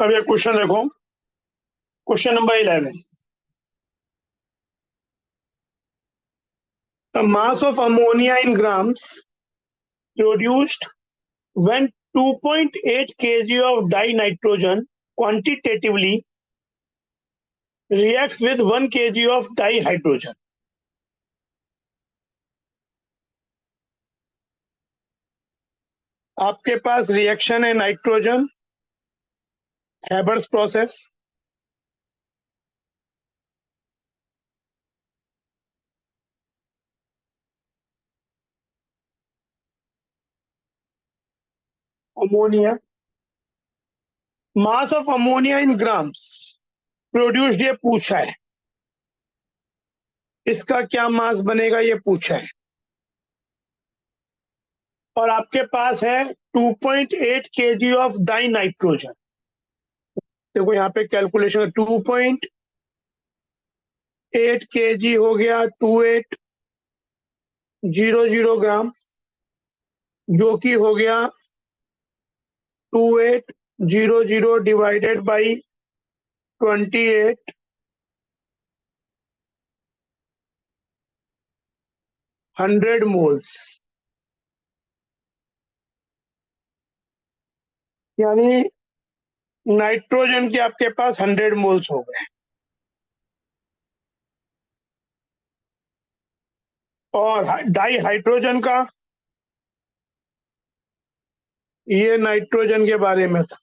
अब ये क्वेश्चन देखो, question number 11। The mass of ammonia in grams produced when 2.8 kg of dinitrogen quantitatively reacts with 1 kg of dihydrogen. आपके पास reaction है nitrogen, Haber's process, ammonia, mass of ammonia in grams produced, ये पूछा है, इसका क्या मास बनेगा ये पूछा है। और आपके पास है 2.8 kg ऑफ डाइनाइट्रोजन। देखो यहाँ पे कैलकुलेशन 2.8 kg हो गया 2800 ग्राम, जो कि हो गया 2800 डिवाइडेड बाई 28, 100 मोल्स, यानी नाइट्रोजन के आपके पास 100 मोल्स हो गए। और डाइहाइड्रोजन का, ये नाइट्रोजन के बारे में था,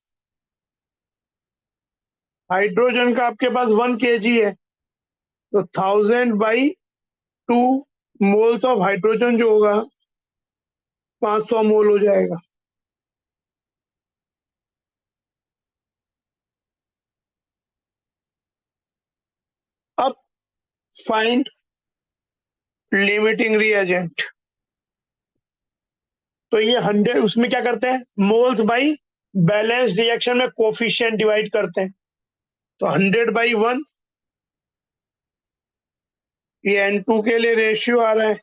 हाइड्रोजन का आपके पास 1 kg है, तो 1000/2 मोल्स ऑफ हाइड्रोजन जो होगा 500 मोल हो जाएगा। अब फाइंड लिमिटिंग रिएजेंट, तो ये 100, उसमें क्या करते हैं, मोल्स बाई बैलेंस रिएक्शन में कोफिशिएंट डिवाइड करते हैं, तो 100/1, ये N2 के लिए रेशियो आ रहा है,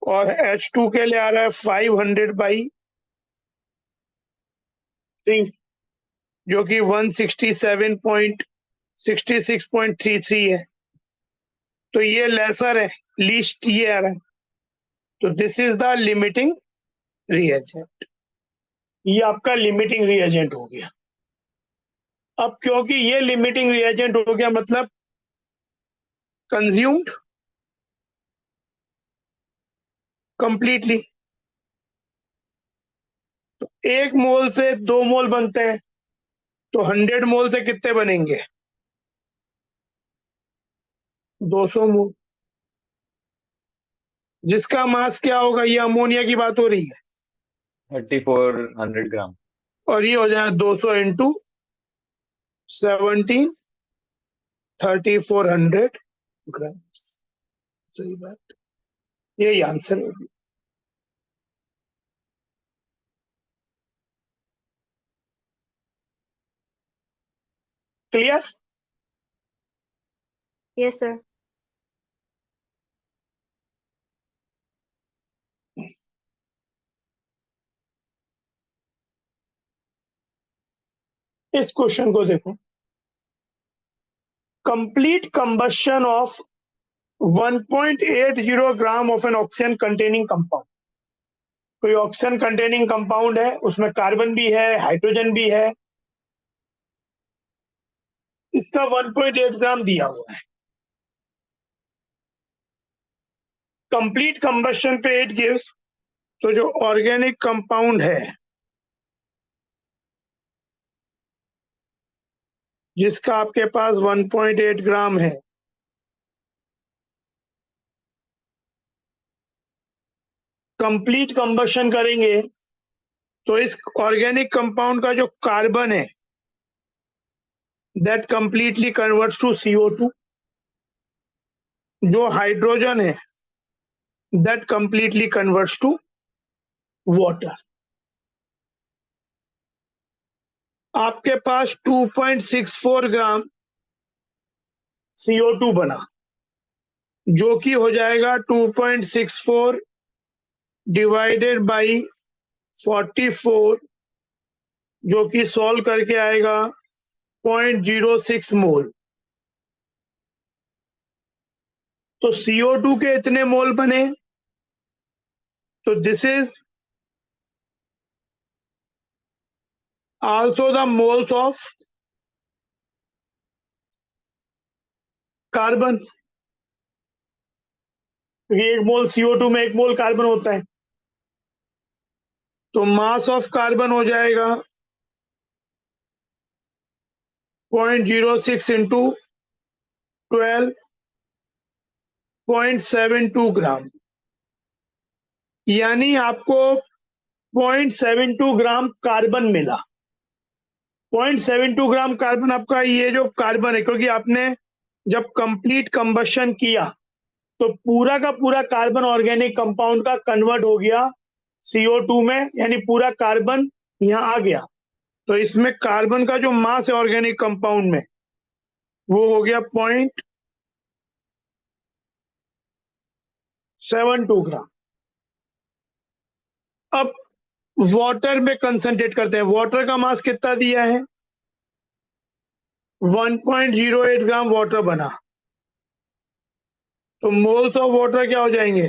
और H2 के लिए आ रहा है 500/3, जो कि 167.66.33 है। तो ये लेसर है, लीस्ट ये आ रहा है, तो this is the limiting reagent. ये आपका लिमिटिंग रिएजेंट हो गया। अब क्योंकि ये लिमिटिंग रिएजेंट हो गया, मतलब कंज्यूम्ड कंप्लीटली, तो 1 मोल से 2 मोल बनते हैं, तो 100 मोल से कितने बनेंगे, 200 मोल, जिसका मास क्या होगा, ये अमोनिया की बात हो रही है, 3400 ग्राम, और ये हो जाए 200 इंटू 17, 3400 ग्राम। सही बात, यही आंसर होगी। क्लियर? Yes, sir. इस क्वेश्चन को देखो, complete combustion of 1.80 gram of N oxygen containing compound. कोई ऑक्सीजन कंटेनिंग कंपाउंड है, उसमें कार्बन भी है, हाइड्रोजन भी है, इसका 1.8 ग्राम दिया हुआ है। कंप्लीट कंबशन पे 8 गिव्स, तो जो ऑर्गेनिक कंपाउंड है जिसका आपके पास 1.8 ग्राम है, कंप्लीट कंबशन करेंगे तो इस ऑर्गेनिक कंपाउंड का जो कार्बन है that completely converts to CO2, जो हाइड्रोजन है that completely converts to water. आपके पास 2.64 ग्राम CO2 बना, जो कि हो जाएगा 2.64 डिवाइडेड बाई 44 जो कि सॉल्व करके आएगा 0.06 मोल। तो CO2 के इतने मोल बने, तो this is also the moles of carbon, क्योंकि एक मोल CO2 में एक मोल कार्बन होता है। तो मास ऑफ कार्बन हो जाएगा 0.06 इंटू 12.72 ग्राम, यानी आपको 0.72 ग्राम कार्बन मिला। 0.72 ग्राम कार्बन आपका ये जो कार्बन है, क्योंकि आपने जब कंप्लीट कंबशन किया तो पूरा का पूरा कार्बन ऑर्गेनिक कंपाउंड का कन्वर्ट हो गया CO2 में, यानी पूरा कार्बन यहाँ आ गया। तो इसमें कार्बन का जो मास है ऑर्गेनिक कंपाउंड में वो हो गया 0.72 ग्राम। अब वाटर में कंसंट्रेट करते हैं। वाटर का मास कितना दिया है? 1.08 ग्राम वाटर बना। तो मोल्स ऑफ वाटर क्या हो जाएंगे?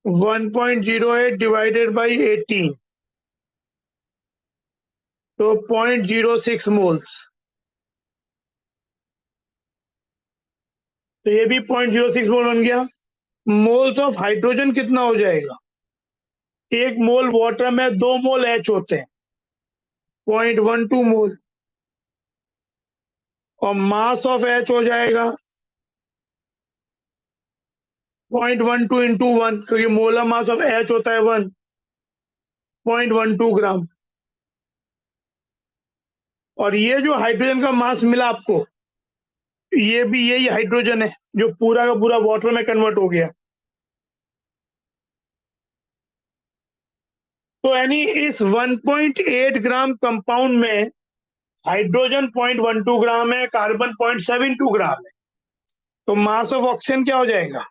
1.08 डिवाइडेड बाई 18, तो 0.06 मोल्स। तो ये भी 0.06 मोल बन गया। मोल्स ऑफ हाइड्रोजन कितना हो जाएगा? एक मोल वाटर में 2 मोल H होते हैं, 0.12 मोल। और मास ऑफ H हो जाएगा 0.12 इंटू 1, क्योंकि मोलर मास ऑफ H होता है 1.12 ग्राम। और ये जो हाइड्रोजन का मास मिला आपको, ये भी यही हाइड्रोजन है जो पूरा का पूरा वाटर में कन्वर्ट हो गया। तो यानी इस 1.8 ग्राम कंपाउंड में हाइड्रोजन 0.12 ग्राम है, कार्बन 0.72 ग्राम है। तो मास ऑफ ऑक्सीजन क्या हो जाएगा?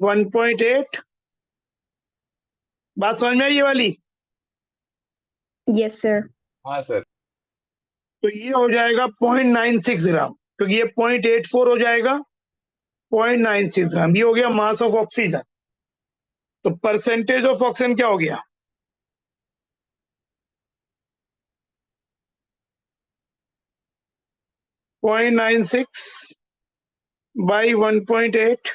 One point eight. बात समझ में आई ये वाली? Yes sir. हाँ सर। तो ये हो जाएगा 0.96 ग्राम, क्योंकि ये 0.84 हो जाएगा 0.96 ग्राम। ये हो गया मास ऑफ ऑक्सीजन। तो परसेंटेज ऑफ ऑक्सीजन क्या हो गया? 0.96 by 1.8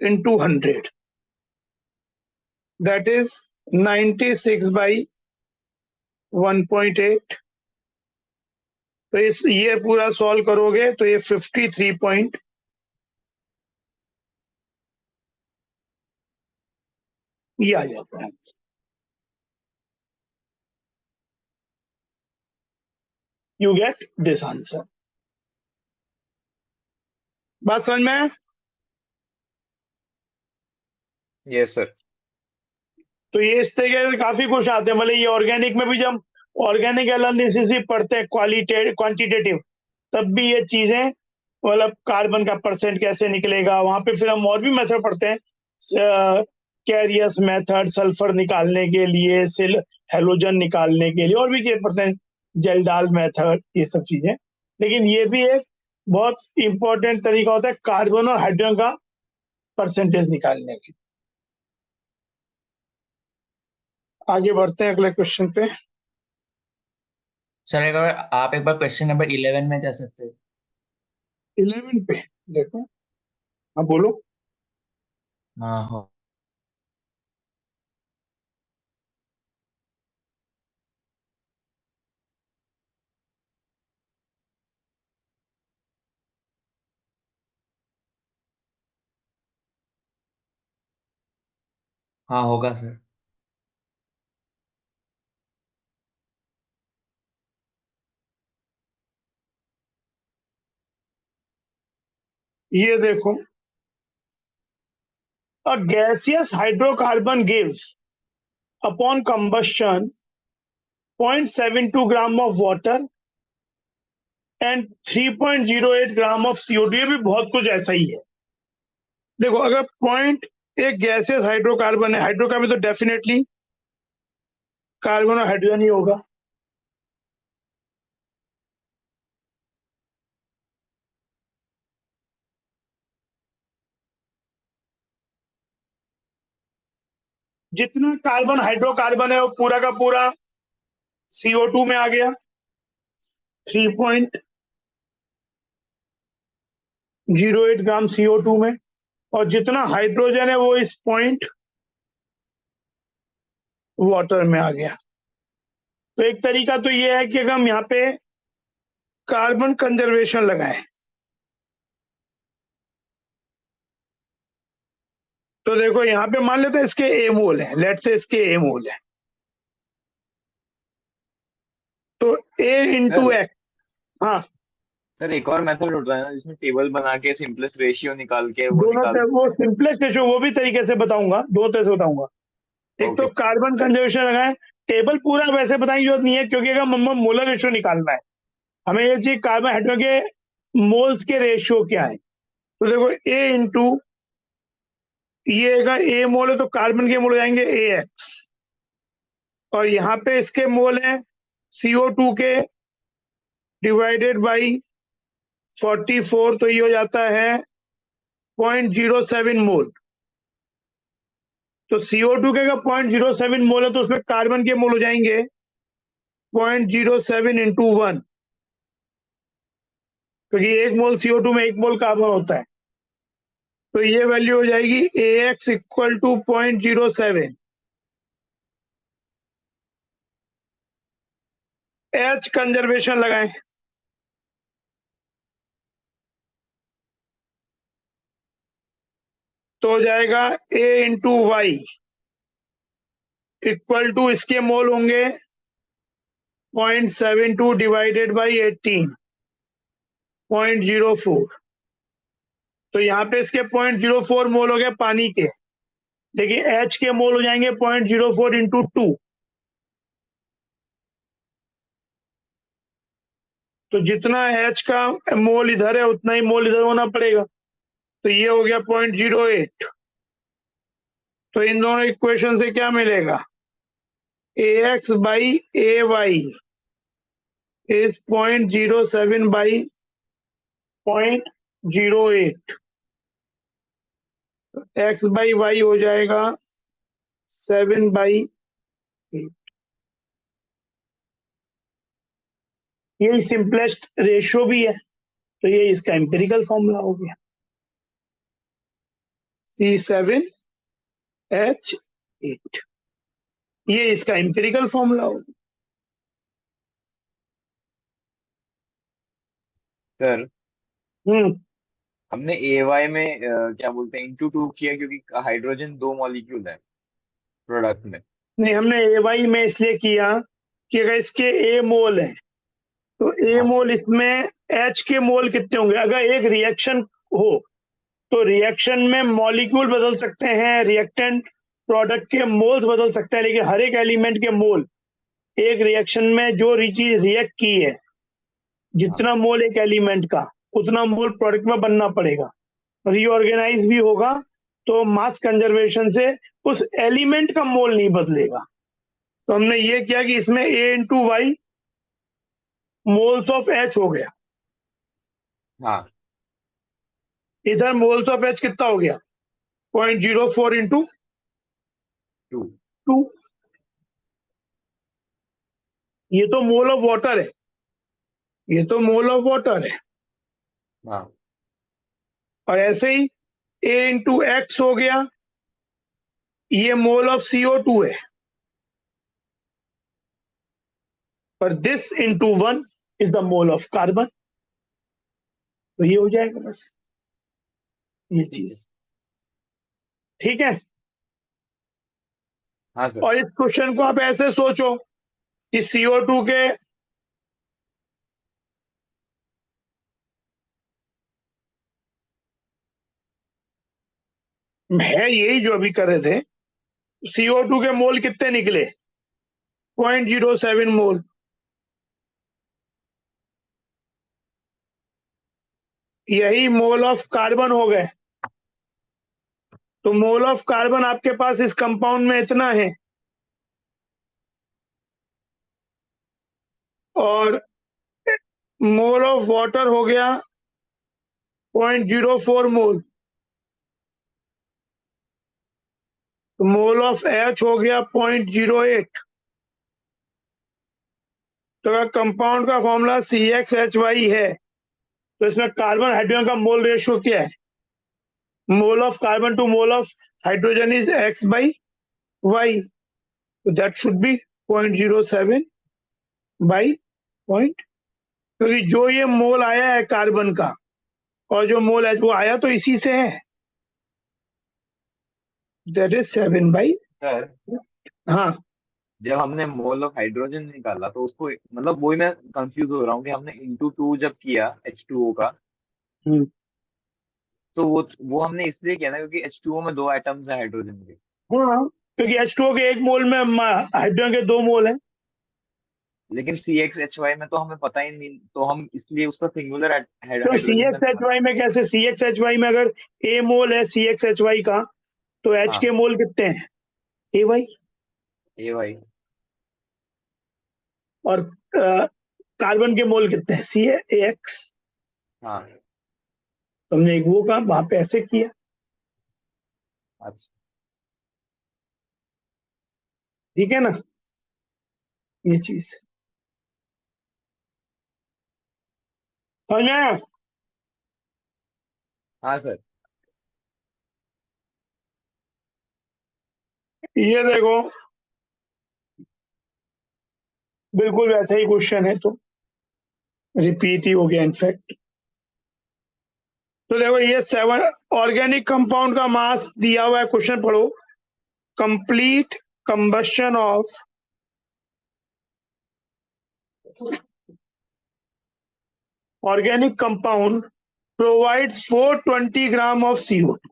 into 100, that is 96 by 1.8। तो ये पूरा सॉल्व करोगे तो ये 53 पॉइंट ये आ जाता है। You get this answer. बात समझ में आया? Yes sir. तो ये इस तरीके से काफी कुछ आते हैं। मतलब ये ऑर्गेनिक में भी जब ऑर्गेनिक एनालिसिस भी पढ़ते हैं क्वांटिटेटिव, तब भी ये चीजें, मतलब कार्बन का परसेंट कैसे निकलेगा, वहां पे फिर हम और भी मेथड पढ़ते हैं, कैरियस मेथड सल्फर निकालने के लिए, सिल हेलोजन निकालने के लिए, और भी चीजें पढ़ते हैं, जेल्डाल मेथड, ये सब चीजें। लेकिन ये भी एक बहुत इंपॉर्टेंट तरीका होता है कार्बन और हाइड्रोजन का परसेंटेज निकालने की। आगे बढ़ते हैं अगले क्वेश्चन पे। सर एक बार आप एक बार क्वेश्चन नंबर 11 में जा सकते हैं। 11 पे देखो। हाँ बोलो। हाँ हो। हाँ होगा सर। ये देखो, a gaseous hydrocarbon gives upon combustion 0.72 gram of water and 3.08 gram of CO2। ये भी बहुत कुछ ऐसा ही है। देखो अगर पॉइंट एक गैसियस हाइड्रोकार्बन है, हाइड्रोकार्बन तो डेफिनेटली कार्बन और हाइड्रोजन ही होगा। जितना कार्बन हाइड्रोकार्बन है वो पूरा का पूरा CO2 में आ गया, 3.08 ग्राम CO2 में, और जितना हाइड्रोजन है वो इस पॉइंट वाटर में आ गया। तो एक तरीका तो ये है कि अगर हम यहाँ पे कार्बन कंजर्वेशन लगाएं, तो देखो यहाँ पे मान लेते हैं इसके ए मोल है, लेट से इसके ए मोल है, तो ए इंटू सर एक्स। हाँ, सर एक और मेथड होता है ना जिसमें टेबल बना के सिंपलेस्ट रेशियो निकाल के वो निकाल सकते वो सिंपलेस्ट रेशो वो भी तरीके से बताऊंगा, दो तरह से बताऊंगा। हैं। एक तो ओके। कार्बन कंजर्वेशन लगाएं, टेबल पूरा वैसे बताने की जरूरत नहीं है, क्योंकि अगर हम मोलर रेशियो निकालना है, हमें ये चाहिए कार्बन हाइड्रोजन के मोल्स के रेशियो क्या है। तो देखो ए इंटू, ये अगर ए मोल है तो कार्बन के मोल हो जाएंगे ए एक्स, और यहाँ पे इसके मोल हैं CO2 के डिवाइडेड बाई 44, तो ये हो जाता है 0.07 मोल। तो CO2 के अगर 0.07 मोल है तो उसमें कार्बन के मोल हो जाएंगे 0.07 इंटू 1, क्योंकि एक मोल CO2 में एक मोल कार्बन होता है। तो ये वैल्यू हो जाएगी AX equal to 0.07। H conservation लगाएं, तो हो जाएगा A into y equal to, इसके मोल होंगे 0.72 डिवाइडेड बाई 18.04। तो यहाँ पे इसके 0.04 मोल हो गए पानी के, लेकिन H के मोल हो जाएंगे 0.04 इंटू 2। तो जितना H का मोल इधर है उतना ही मोल इधर होना पड़ेगा, तो ये हो गया 0.08। तो इन दोनों इक्वेशन से क्या मिलेगा, AX by AY is 0.07 by 0.08। X by y हो जाएगा 7/8। यही सिंपलेस्ट रेशियो भी है, तो ये इसका एम्पिरिकल फॉर्मूला हो गया, C7H8। ये इसका एम्पिरिकल फॉर्मूला हो गया। सर हम्म हमने ए वाई में क्या बोलते हैं इंटू टू किया क्योंकि हाइड्रोजन दो मॉलिक्यूल है प्रोडक्ट में। नहीं, हमने ए वाई में इसलिए किया कि अगर इसके ए मोल है तो ए हाँ मोल, इसमें एच के मोल कितने होंगे। अगर एक रिएक्शन हो तो रिएक्शन में मॉलिक्यूल बदल सकते हैं, रिएक्टेंट प्रोडक्ट के मोल्स बदल सकते हैं, लेकिन हर एक एलिमेंट के मोल एक रिएक्शन में जो चीज रिएक्ट की है, हाँ जितना मोल एक एलिमेंट का उतना मोल प्रोडक्ट में बनना पड़ेगा, रीऑर्गेनाइज भी होगा, तो मास कंजर्वेशन से उस एलिमेंट का मोल नहीं बदलेगा। तो हमने ये किया कि इसमें A into Y moles of H हो गया, हाँ इधर मोल्स ऑफ एच कितना हो गया 0.04 इंटू टू 2। ये तो मोल ऑफ वाटर है, ये तो मोल ऑफ वाटर है, हाँ और ऐसे ही ए इंटू एक्स हो गया, ये मोल ऑफ CO2 है, पर this into 1 is the mole of carbon. तो ये हो जाएगा बस ये ठीक है। चीज, ठीक है। हाँ सर। और इस क्वेश्चन को आप ऐसे सोचो कि CO2 के है यही जो अभी कर रहे थे, CO2 के मोल कितने निकले 0.07 मोल, यही मोल ऑफ कार्बन हो गए तो मोल ऑफ कार्बन आपके पास इस कंपाउंड में इतना है, और मोल ऑफ वाटर हो गया 0.04 मोल, तो मोल ऑफ एच हो गया 0.08। तो अगर कंपाउंड का फॉर्मूला CxHy है, तो इसमें कार्बन हाइड्रोजन का मोल रेशियो क्या है? Mole of carbon to mole of hydrogen is x/y, तो that should be 0.07 by point, क्योंकि जो ये मोल आया है कार्बन का और जो मोल है वो आया तो इसी से है, दैट इज 7/। सर हाँ, जब हमने मोल ऑफ हाइड्रोजन निकाला तो उसको मतलब वही मैं कंफ्यूज हो रहा हूँ कि हमने इंटू टू जब किया H2O का, हम्म, तो वो हमने इसलिए किया ना क्योंकि H2O में दो एटम्स है हाइड्रोजन के। हाँ, क्योंकि H2O के एक मोल में हाइड्रोजन के 2 मोल हैं। लेकिन CxHy में तो हमें पता ही नहीं, तो हम इसलिए उसका सिंगुलर तो हाइड्रोजन का निकाला। CxHy में कैसे? CxHy में अगर A मोल है CxHy का, तो H हाँ, के मोल कितने हैं? Ay। Ay। और कार्बन के मोल कितने हैं? CaX। हाँ। तुमने एक वो कहा, वहां पे ऐसे किया, अच्छा। ठीक है ना, ये चीज समझ में आया? हाँ सर। ये देखो, बिल्कुल वैसा ही क्वेश्चन है, तो रिपीट ही हो गया इनफैक्ट। तो देखो, ये 7 ऑर्गेनिक कंपाउंड का मास दिया हुआ है, क्वेश्चन पढ़ो। Complete combustion of organic compound provides 420 gram of CO2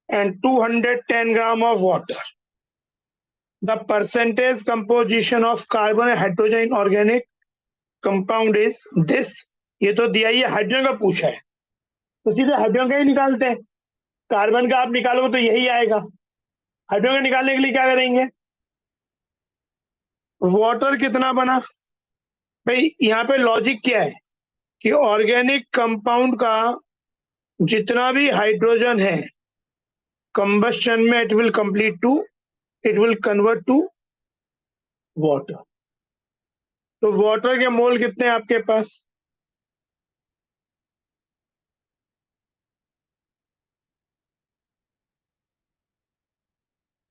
and 210 gram of water. The percentage composition of carbon and hydrogen in organic compound is this. ये तो दिया ही है, हाइड्रोजन का पूछा है, तो सीधे हाइड्रोजन का ही निकालते हैं। कार्बन का आप निकालोगे तो यही आएगा। हाइड्रोजन का निकालने के लिए क्या करेंगे? वाटर कितना बना भाई? यहाँ पे लॉजिक क्या है कि ऑर्गेनिक कंपाउंड का जितना भी हाइड्रोजन है, कंबशन में it will convert to water. तो वाटर के मोल कितने हैं आपके पास?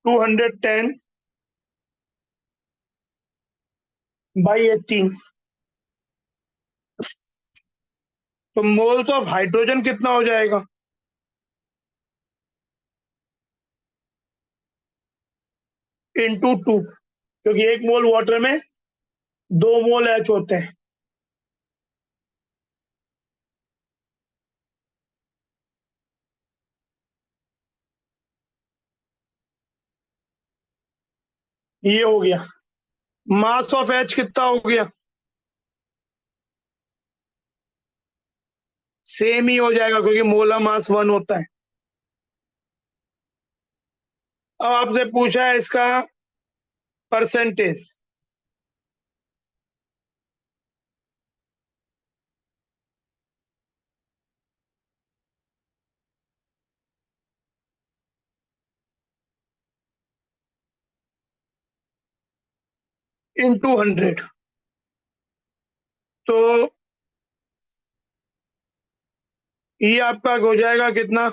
टू 210/18। तो मोल्स ऑफ हाइड्रोजन कितना हो जाएगा? इंटू 2, क्योंकि एक मोल वाटर में 2 मोल एच होते हैं। ये हो गया। मास ऑफ एच कितना हो गया? सेम ही हो जाएगा, क्योंकि मोलर मास 1 होता है। अब आपसे पूछा है इसका परसेंटेज, इंटू 100। तो ये आपका हो जाएगा कितना?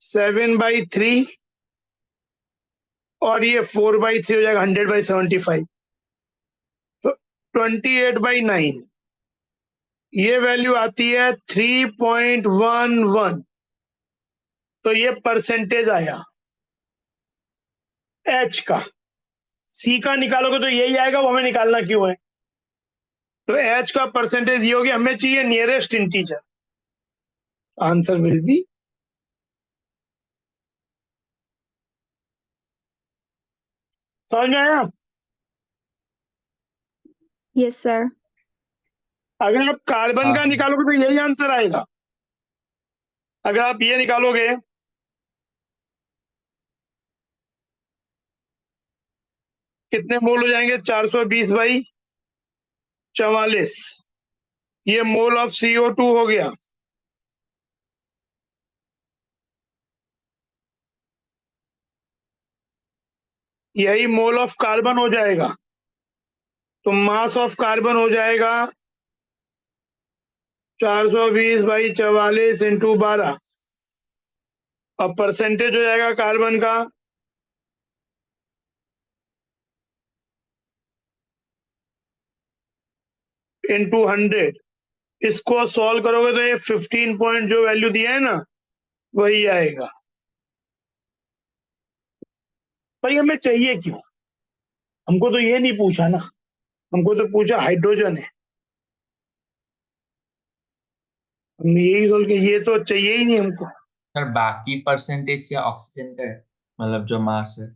7/3, और ये 4/3 हो जाएगा, 100/75। तो 28/9, ये वैल्यू आती है 3.11। तो ये परसेंटेज आया एच का। सी का निकालोगे तो यही आएगा, वो हमें निकालना क्यों है? तो एच का परसेंटेज ये होगी, हमें चाहिए nearest integer, answer will be. समझ में आया? Yes sir. अगर आप कार्बन हाँ का सर। निकालोगे तो यही आंसर आएगा। अगर आप ये निकालोगे कितने मोल हो जाएंगे, 420/44, ये मोल ऑफ CO2 हो गया। यही मोल ऑफ कार्बन हो जाएगा, तो मास ऑफ कार्बन हो जाएगा 420/44 इंटू 12, और परसेंटेज हो जाएगा कार्बन का 100। इसको सॉल्व करोगे तो ये 15 पॉइंट जो वैल्यू दिया है ना वही आएगा। भाई हमें चाहिए क्यों, हमको तो ये नहीं पूछा ना, हमको तो पूछा हाइड्रोजन है, हमने यही सोच के ये तो चाहिए ही नहीं हमको। सर बाकी परसेंटेज या ऑक्सीजन का है, मतलब जो मास है।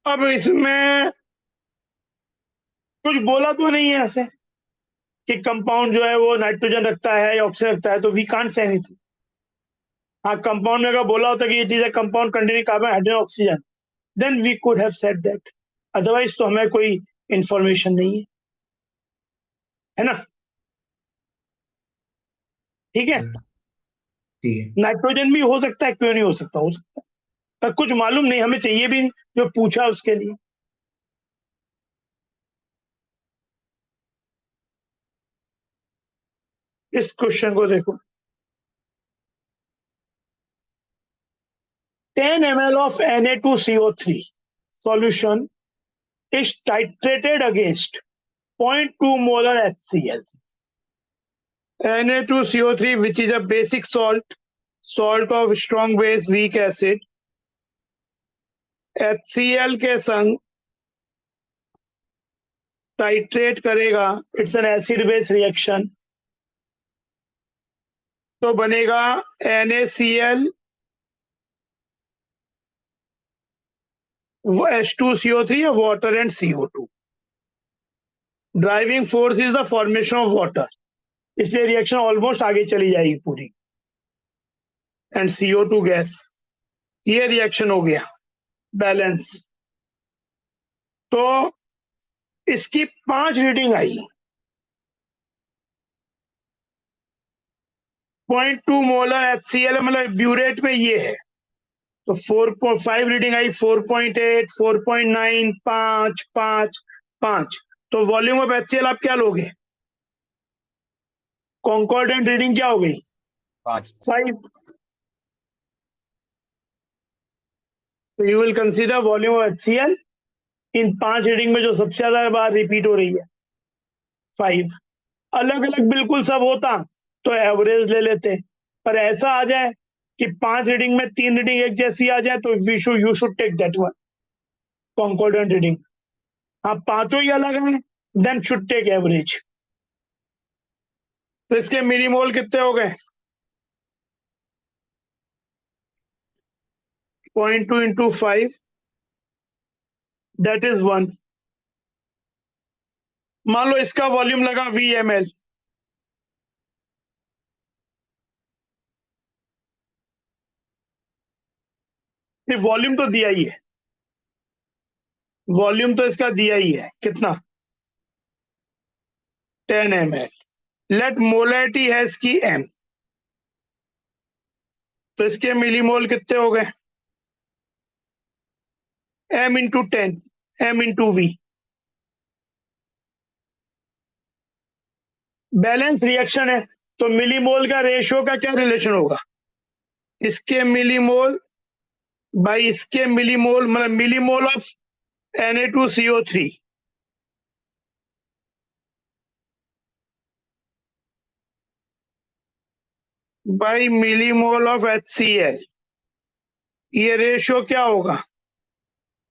अब इसमें कुछ बोला तो नहीं है ऐसे कि कंपाउंड जो है वो नाइट्रोजन रखता है या ऑक्सीजन रखता है, तो वी कांट से एनीथिंग। हाँ, कंपाउंड में अगर बोला होता कि it is a compound containing carbon hydrogen oxygen, then we could have said that, otherwise तो हमें कोई इंफॉर्मेशन नहीं है ना। ठीक है, ठीक है। नाइट्रोजन भी हो सकता है, क्यों नहीं हो सकता, हो सकता है, पर कुछ मालूम नहीं, हमें चाहिए भी नहीं, जो पूछा उसके लिए। इस क्वेश्चन को देखो, 10 ml of Na2CO3 solution is titrated against 0.2 molar HCl. Na2CO3, which is a basic salt, salt of strong base weak acid, HCl के संग टाइट्रेट करेगा, it's an acid base reaction, तो बनेगा NaCl H2CO3 या water and CO2। Driving force is the formation of water, इसलिए reaction almost आगे चली जाएगी पूरी, एंड CO2 गैस, ये रिएक्शन हो गया बैलेंस। तो इसकी 5 रीडिंग आई, 0.2 मोलर HCl, मतलब ब्यूरेट में ये है, तो 4.5 रीडिंग आई, 4.8, 4.9, 5, 5, 5। तो वॉल्यूम ऑफ HCl आप क्या लोगे, कॉन्कॉर्डेंट रीडिंग क्या हो गई, 5। तो you will consider volume of HCl in 5 reading में जो सबसे ज्यादा बार रिपीट हो रही है 5। अलग अलग बिल्कुल सब होता तो एवरेज ले लेते, पर ऐसा आ जाए कि 5 रीडिंग में 3 रीडिंग एक जैसी आ जाए, तो you should take that one concordant reading. हाँ, पांचों ही अलग हैं, देन शुड टेक एवरेज। तो इसके मिलीमोल कितने हो गए, 0.2 इंटू 5, दैट इज 1। मान लो इसका वॉल्यूम लगा VmL, वॉल्यूम तो दिया ही है, वॉल्यूम तो इसका दिया ही है, कितना, 10 ml। लेट मोलैरिटी है इसकी M, तो इसके मिलीमोल कितने हो गए, M into 10, M into V। Balance reaction है, तो मिलीमोल का रेशियो का क्या रिलेशन होगा, इसके मिलीमोल बाई इसके मिलीमोल, मतलब millimole of Na2CO3 by millimole of HCl, ये रेशियो क्या होगा,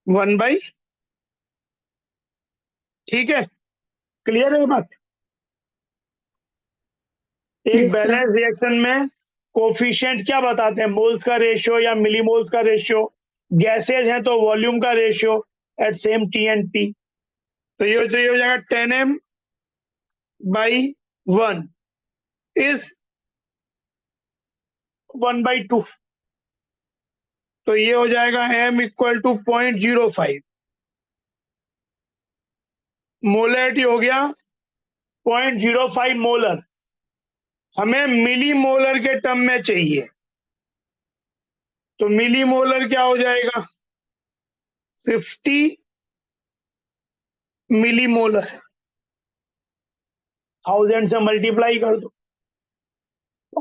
1/। ठीक है, क्लियर है बात। एक Yes, sir. बैलेंस रिएक्शन में कोफिशिएंट क्या बताते हैं, मोल्स का रेशियो या मिलीमोल्स का रेशियो, गैसेज हैं तो वॉल्यूम का ratio at same T and P। तो ये हो जाएगा 10m/1 इज 1/2, तो ये हो जाएगा m इक्वल टू 0.05, मोलरिटी हो गया 0.05 मोलर, हमें मिली मोलर के टर्म में चाहिए, तो मिली मोलर क्या हो जाएगा 50 मिली मोलर, 1000 से मल्टीप्लाई कर दो,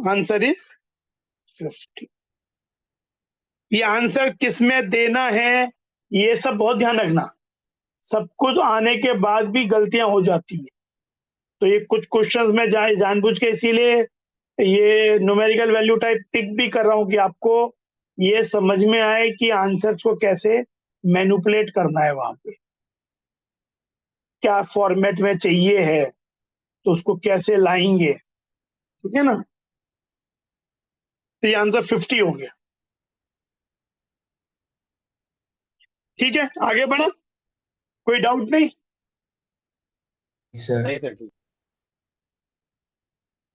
आंसर इज 50। ये आंसर किस में देना है ये सब बहुत ध्यान रखना, सब कुछ आने के बाद भी गलतियां हो जाती है, तो ये कुछ क्वेश्चंस में जानबूझ के इसीलिए ये न्यूमेरिकल वैल्यू टाइप टिक भी कर रहा हूं कि आपको ये समझ में आए कि आंसर्स को कैसे मैनिपुलेट करना है, वहां पे क्या फॉर्मेट में चाहिए है तो उसको कैसे लाएंगे, ठीक है ना। तो ये आंसर 50 हो गया, ठीक है, आगे बढ़ा, कोई डाउट नहीं, सर। नहीं सर, ठीक।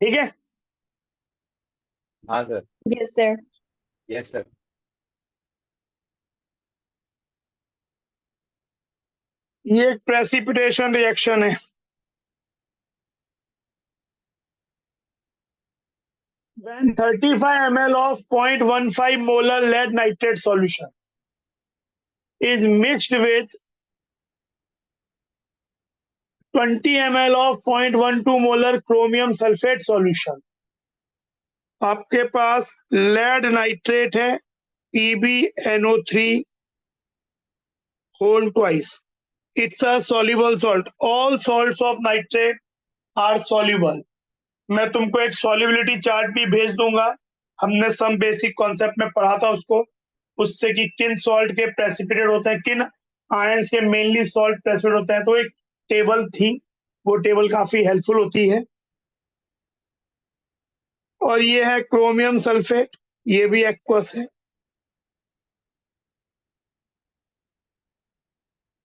ठीक है। हाँ sir. Yes sir. Yes sir. ये एक प्रेसिपिटेशन रिएक्शन है, when 35 ml of 0.15 molar lead nitrate solution is mixed with 20 ml of 0.12 molar chromium sulfate solution, आपके पास लेड नाइट्रेट है PbNO3 whole twice, it's a soluble salt, all salts of nitrate are soluble। मैं तुमको एक solubility chart भी भेज दूंगा, हमने some basic concept में पढ़ा था उसको, उससे कि किन सॉल्ट के प्रेसिपिटेट होते हैं, किन आयंस के मेनली सॉल्ट प्रेसिपिटेट होते हैं, तो एक टेबल थी, वो टेबल काफी हेल्पफुल होती है। और ये है क्रोमियम सल्फेट, ये भी एक्वस है,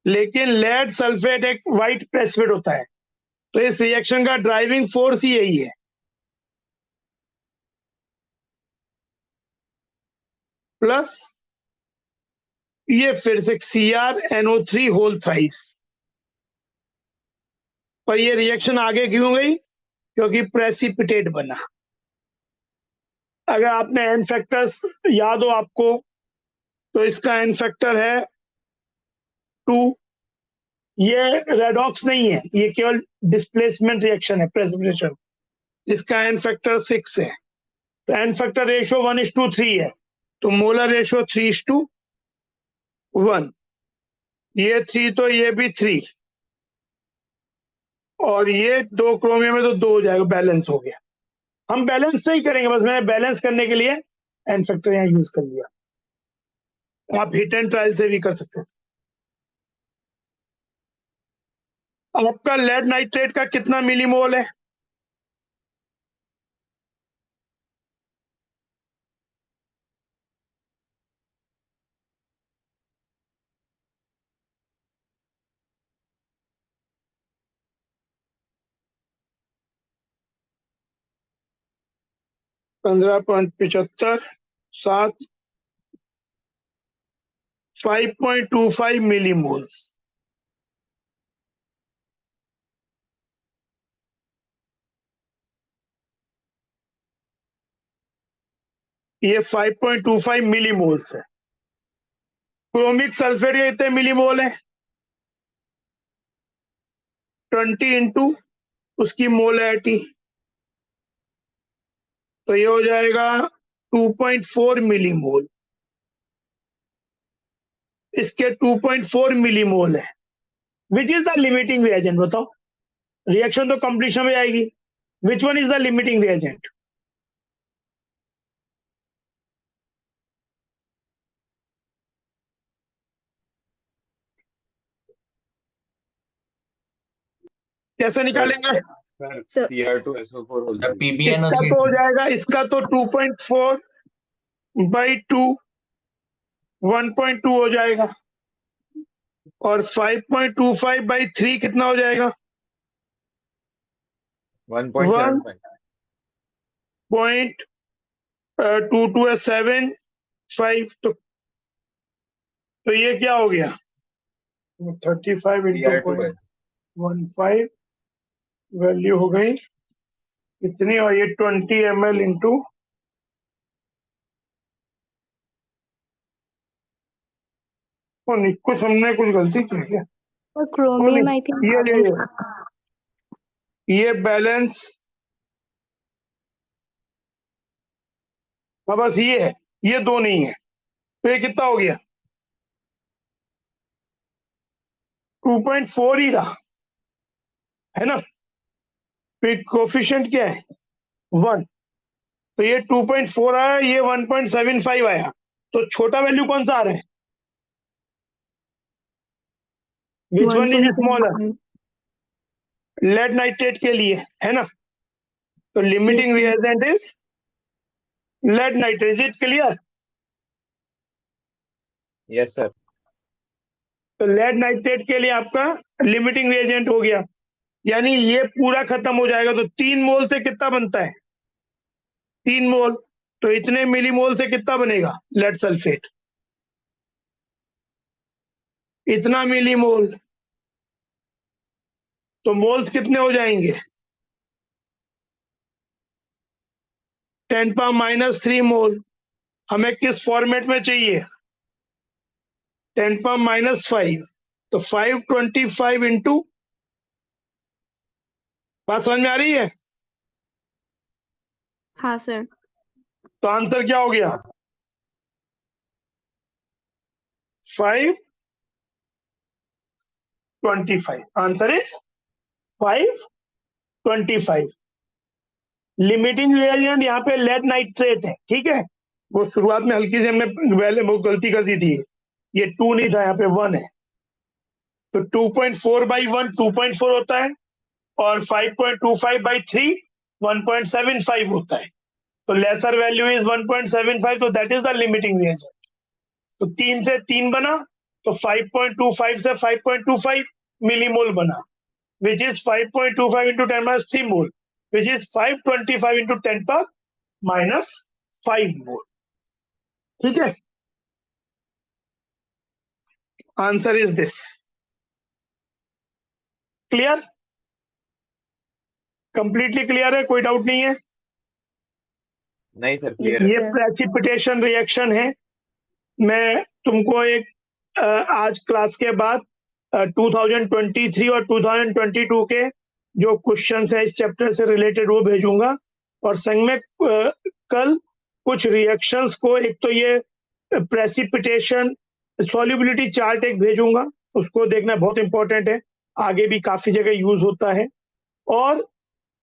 लेकिन लेड सल्फेट एक वाइट प्रेसिपिटेट होता है, तो इस रिएक्शन का ड्राइविंग फोर्स ही यही है, प्लस ये फिर से CrNO3 होल थ्राइस, पर ये रिएक्शन आगे क्यों गई, क्योंकि प्रेसिपिटेट बना। अगर आपने एन फैक्टर्स याद हो आपको, तो इसका एन फैक्टर है 2, ये रेडॉक्स नहीं है, ये केवल डिस्प्लेसमेंट रिएक्शन है प्रेसिपिटेशन, इसका एन फैक्टर 6 है, तो एन फैक्टर रेशियो 1:3 है, तो मोलर रेशियो 3:1, ये 3 तो ये भी 3, और ये 2 क्रोमियम में तो 2 हो जाएगा, बैलेंस हो गया। हम बैलेंस से ही करेंगे, बस मैंने बैलेंस करने के लिए एन फैक्टर यहाँ यूज कर लिया, आप हिट एंड ट्रायल से भी कर सकते हैं। आपका लेड नाइट्रेट का कितना मिलीमोल है, पंद्रह 7 5.25 मिलीमोल्स, ये 5.25 मिलीमोल्स है। क्रोमिक सल्फेट के कितने मिलीमोल है, 20 इंटू उसकी मोलैरिटी, तो ये हो जाएगा 2.4 मिलीमोल, इसके 2.4 मिलीमोल है। Which is the limiting reagent, बताओ, रिएक्शन तो कंप्लीशन में आएगी, विच one is the limiting reagent, कैसे निकालेंगे, So Cr2SO4 whole the three. इसका PbNO3 तो हो जाएगा, इसका तो 2.4/2 1.2 हो जाएगा, और 5.25/3 कितना हो जाएगा, 1.75। 2 2 है 7 5, तो ये क्या हो गया 35 इंटू PR2 है 0.15 वैल्यू हो गई इतनी, और ये 20 ml इंटू कुछ हमने कुछ गलती की क्या? और क्रोमियम नहीं, आई थिंक ये बैलेंस ये बैलेंस, हाँ बस ये है, ये दो नहीं है, तो ये कितना हो गया 2.4 ही रहा है ना, फिर कोफिशिएंट क्या है 1, तो ये 2.4 आया, ये 1.75 आया, तो छोटा वैल्यू कौन सा आ रहा है, which one is smaller, 1.75 lead nitrate के लिए, है ना, तो limiting sir. Reagent is lead nitrate, is it clear? Yes sir तो लेड नाइट्रेट के लिए आपका लिमिटिंग रिएजेंट हो गया, यानी ये पूरा खत्म हो जाएगा, तो 3 मोल से कितना बनता है 3 मोल, तो इतने मिलीमोल से कितना बनेगा लेड सल्फेट, इतना मिलीमोल, तो मोल्स कितने हो जाएंगे 10⁻³ मोल, हमें किस फॉर्मेट में चाहिए 10⁻⁵, तो 525 इंटू, बात समझ में आ रही है, हाँ सर तो आंसर क्या हो गया 525, आंसर इज 525। लिमिटिंग रिएजेंट यहाँ पे लेड नाइट्रेट है, ठीक है, वो शुरुआत में हल्की से हमने पहले वो गलती कर दी थी, ये 2 नहीं था, यहाँ पे 1 है, तो 2.4/1 2.4 होता है, और 5.25/3 1.75 होता है, तो लेसर वैल्यू इज 1.75, तो that is the limiting reagent, तो 3 से 3 बना, तो 5.25 से 5.25 मिलीमोल बना, which is 5.25 into 10⁻³ mole, which is 525 into 10⁻⁵ mole, ठीक है, answer is this, clear, completely clear है, कोई डाउट नहीं है, नहीं सर Yes, क्लियर है ये sir. प्रेसिपिटेशन रिएक्शन है, मैं तुमको एक आज क्लास के बाद 2023 और 2022 के जो क्वेश्चंस है इस चैप्टर से रिलेटेड वो भेजूंगा, और संग में कल कुछ रिएक्शंस को, एक तो ये प्रेसिपिटेशन सॉल्युबिलिटी चार्ट एक भेजूंगा, उसको देखना बहुत इंपॉर्टेंट है, आगे भी काफी जगह यूज होता है, और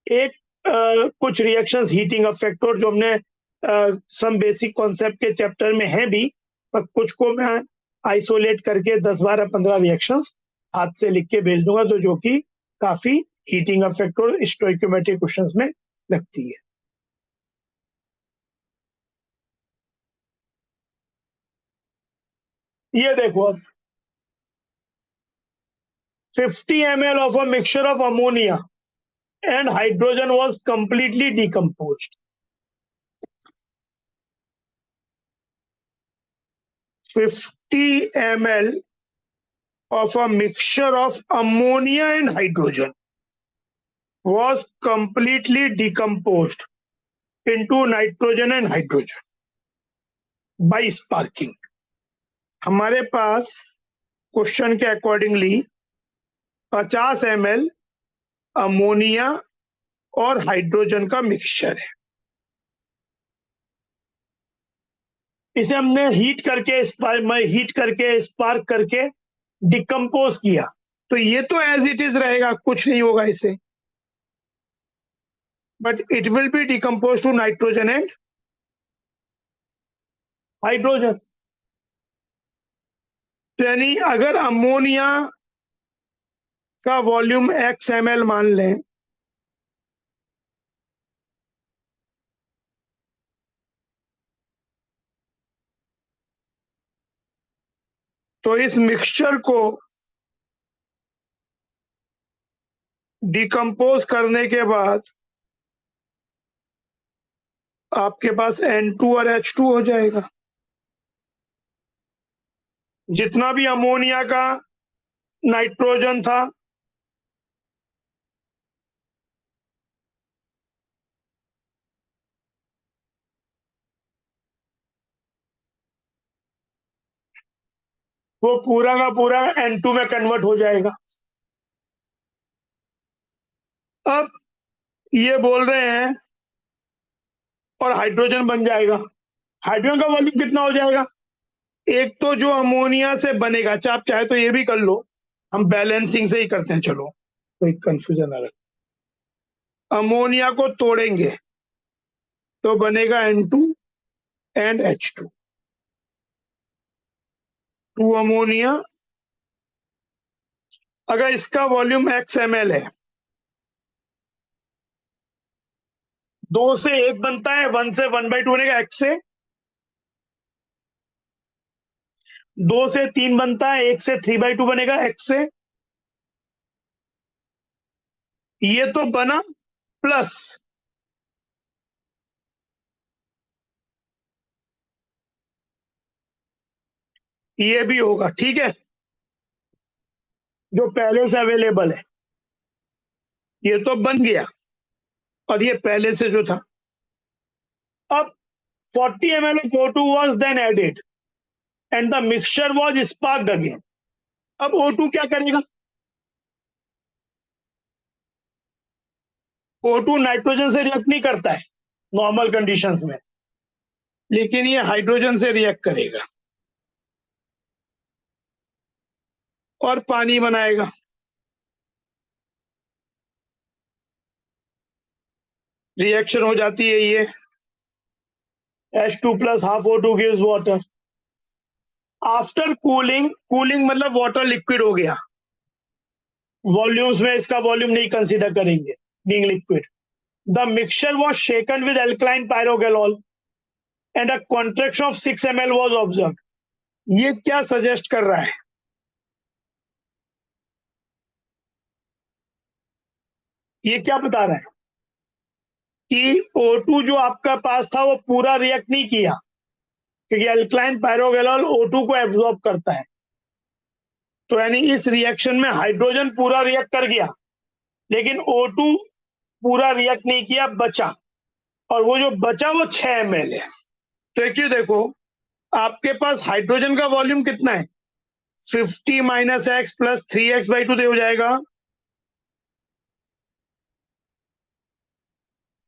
एक कुछ रिएक्शंस हीटिंग इफेक्ट, और जो हमने सम बेसिक कॉन्सेप्ट के चैप्टर में है भी, पर कुछ को मैं आइसोलेट करके 10 12 15 रिएक्शंस हाथ से लिख के भेज दूंगा, तो जो कि काफी हीटिंग इफेक्ट और स्टोइकियोमेट्रिक क्वेश्चंस में लगती है। ये देखो अब 50 ml of a mixture of ammonia and hydrogen was completely decomposed. 50 ml of a mixture of ammonia and hydrogen was completely decomposed into nitrogen and hydrogen by sparking. हमारे पास question के accordingly 50 ml ammonia और hydrogen का mixture है, इसे हमने heat करके spark करके decompose किया, तो ये तो एज इट इज रहेगा, कुछ नहीं होगा इसे, but it will be decompose to nitrogen and hydrogen, तो यानी अगर अमोनिया का वॉल्यूम x ml मान लें, तो इस मिक्सचर को डिकम्पोज करने के बाद आपके पास N2 और H2 हो जाएगा। जितना भी अमोनिया का नाइट्रोजन था वो पूरा का पूरा N2 में कन्वर्ट हो जाएगा। अब ये बोल रहे हैं और हाइड्रोजन बन जाएगा। हाइड्रोजन का वॉल्यूम कितना हो जाएगा? एक तो जो अमोनिया से बनेगा, अच्छा आप चाहे तो ये भी कर लो, हम बैलेंसिंग से ही करते हैं, चलो कोई कंफ्यूजन ना रहे। अमोनिया को तोड़ेंगे तो बनेगा N2 एंड H2, 2 अमोनिया। अगर इसका वॉल्यूम x ml है, 2 से 1 बनता है, 1 से 1/2 बनेगा x से, 2 से 3 बनता है, 1 से 3/2 बनेगा x से। ये तो बना, प्लस ये भी होगा, ठीक है, जो पहले से अवेलेबल है। ये तो बन गया और ये पहले से जो था। अब 40 ml of O2 was then added and the mixture was sparked again. अब O2 क्या करेगा? O2 नाइट्रोजन से रिएक्ट नहीं करता है नॉर्मल कंडीशंस में, लेकिन ये हाइड्रोजन से रिएक्ट करेगा और पानी बनाएगा। रिएक्शन हो जाती है, ये H2 plus half O2 gives water. After cooling, cooling मतलब वाटर लिक्विड हो गया, वॉल्यूम्स में इसका वॉल्यूम नहीं कंसीडर करेंगे, being liquid. The mixture was shaken with alkaline pyrogallol and a contraction of 6 ml was observed. ये क्या सजेस्ट कर रहा है? ये क्या बता रहा है कि O2 जो आपका पास था वो पूरा रिएक्ट नहीं किया, क्योंकि एल्कलाइन पायरोगेनोल O2 को एब्जॉर्ब करता है। तो यानी इस रिएक्शन में हाइड्रोजन पूरा रिएक्ट कर गया, लेकिन O2 पूरा रिएक्ट नहीं किया, बचा, और वो जो बचा वो 6 ml है। तो एक्चुअली देखो, आपके पास हाइड्रोजन का वॉल्यूम कितना है? 50 माइनस एक्स प्लस 3x/2 हो जाएगा,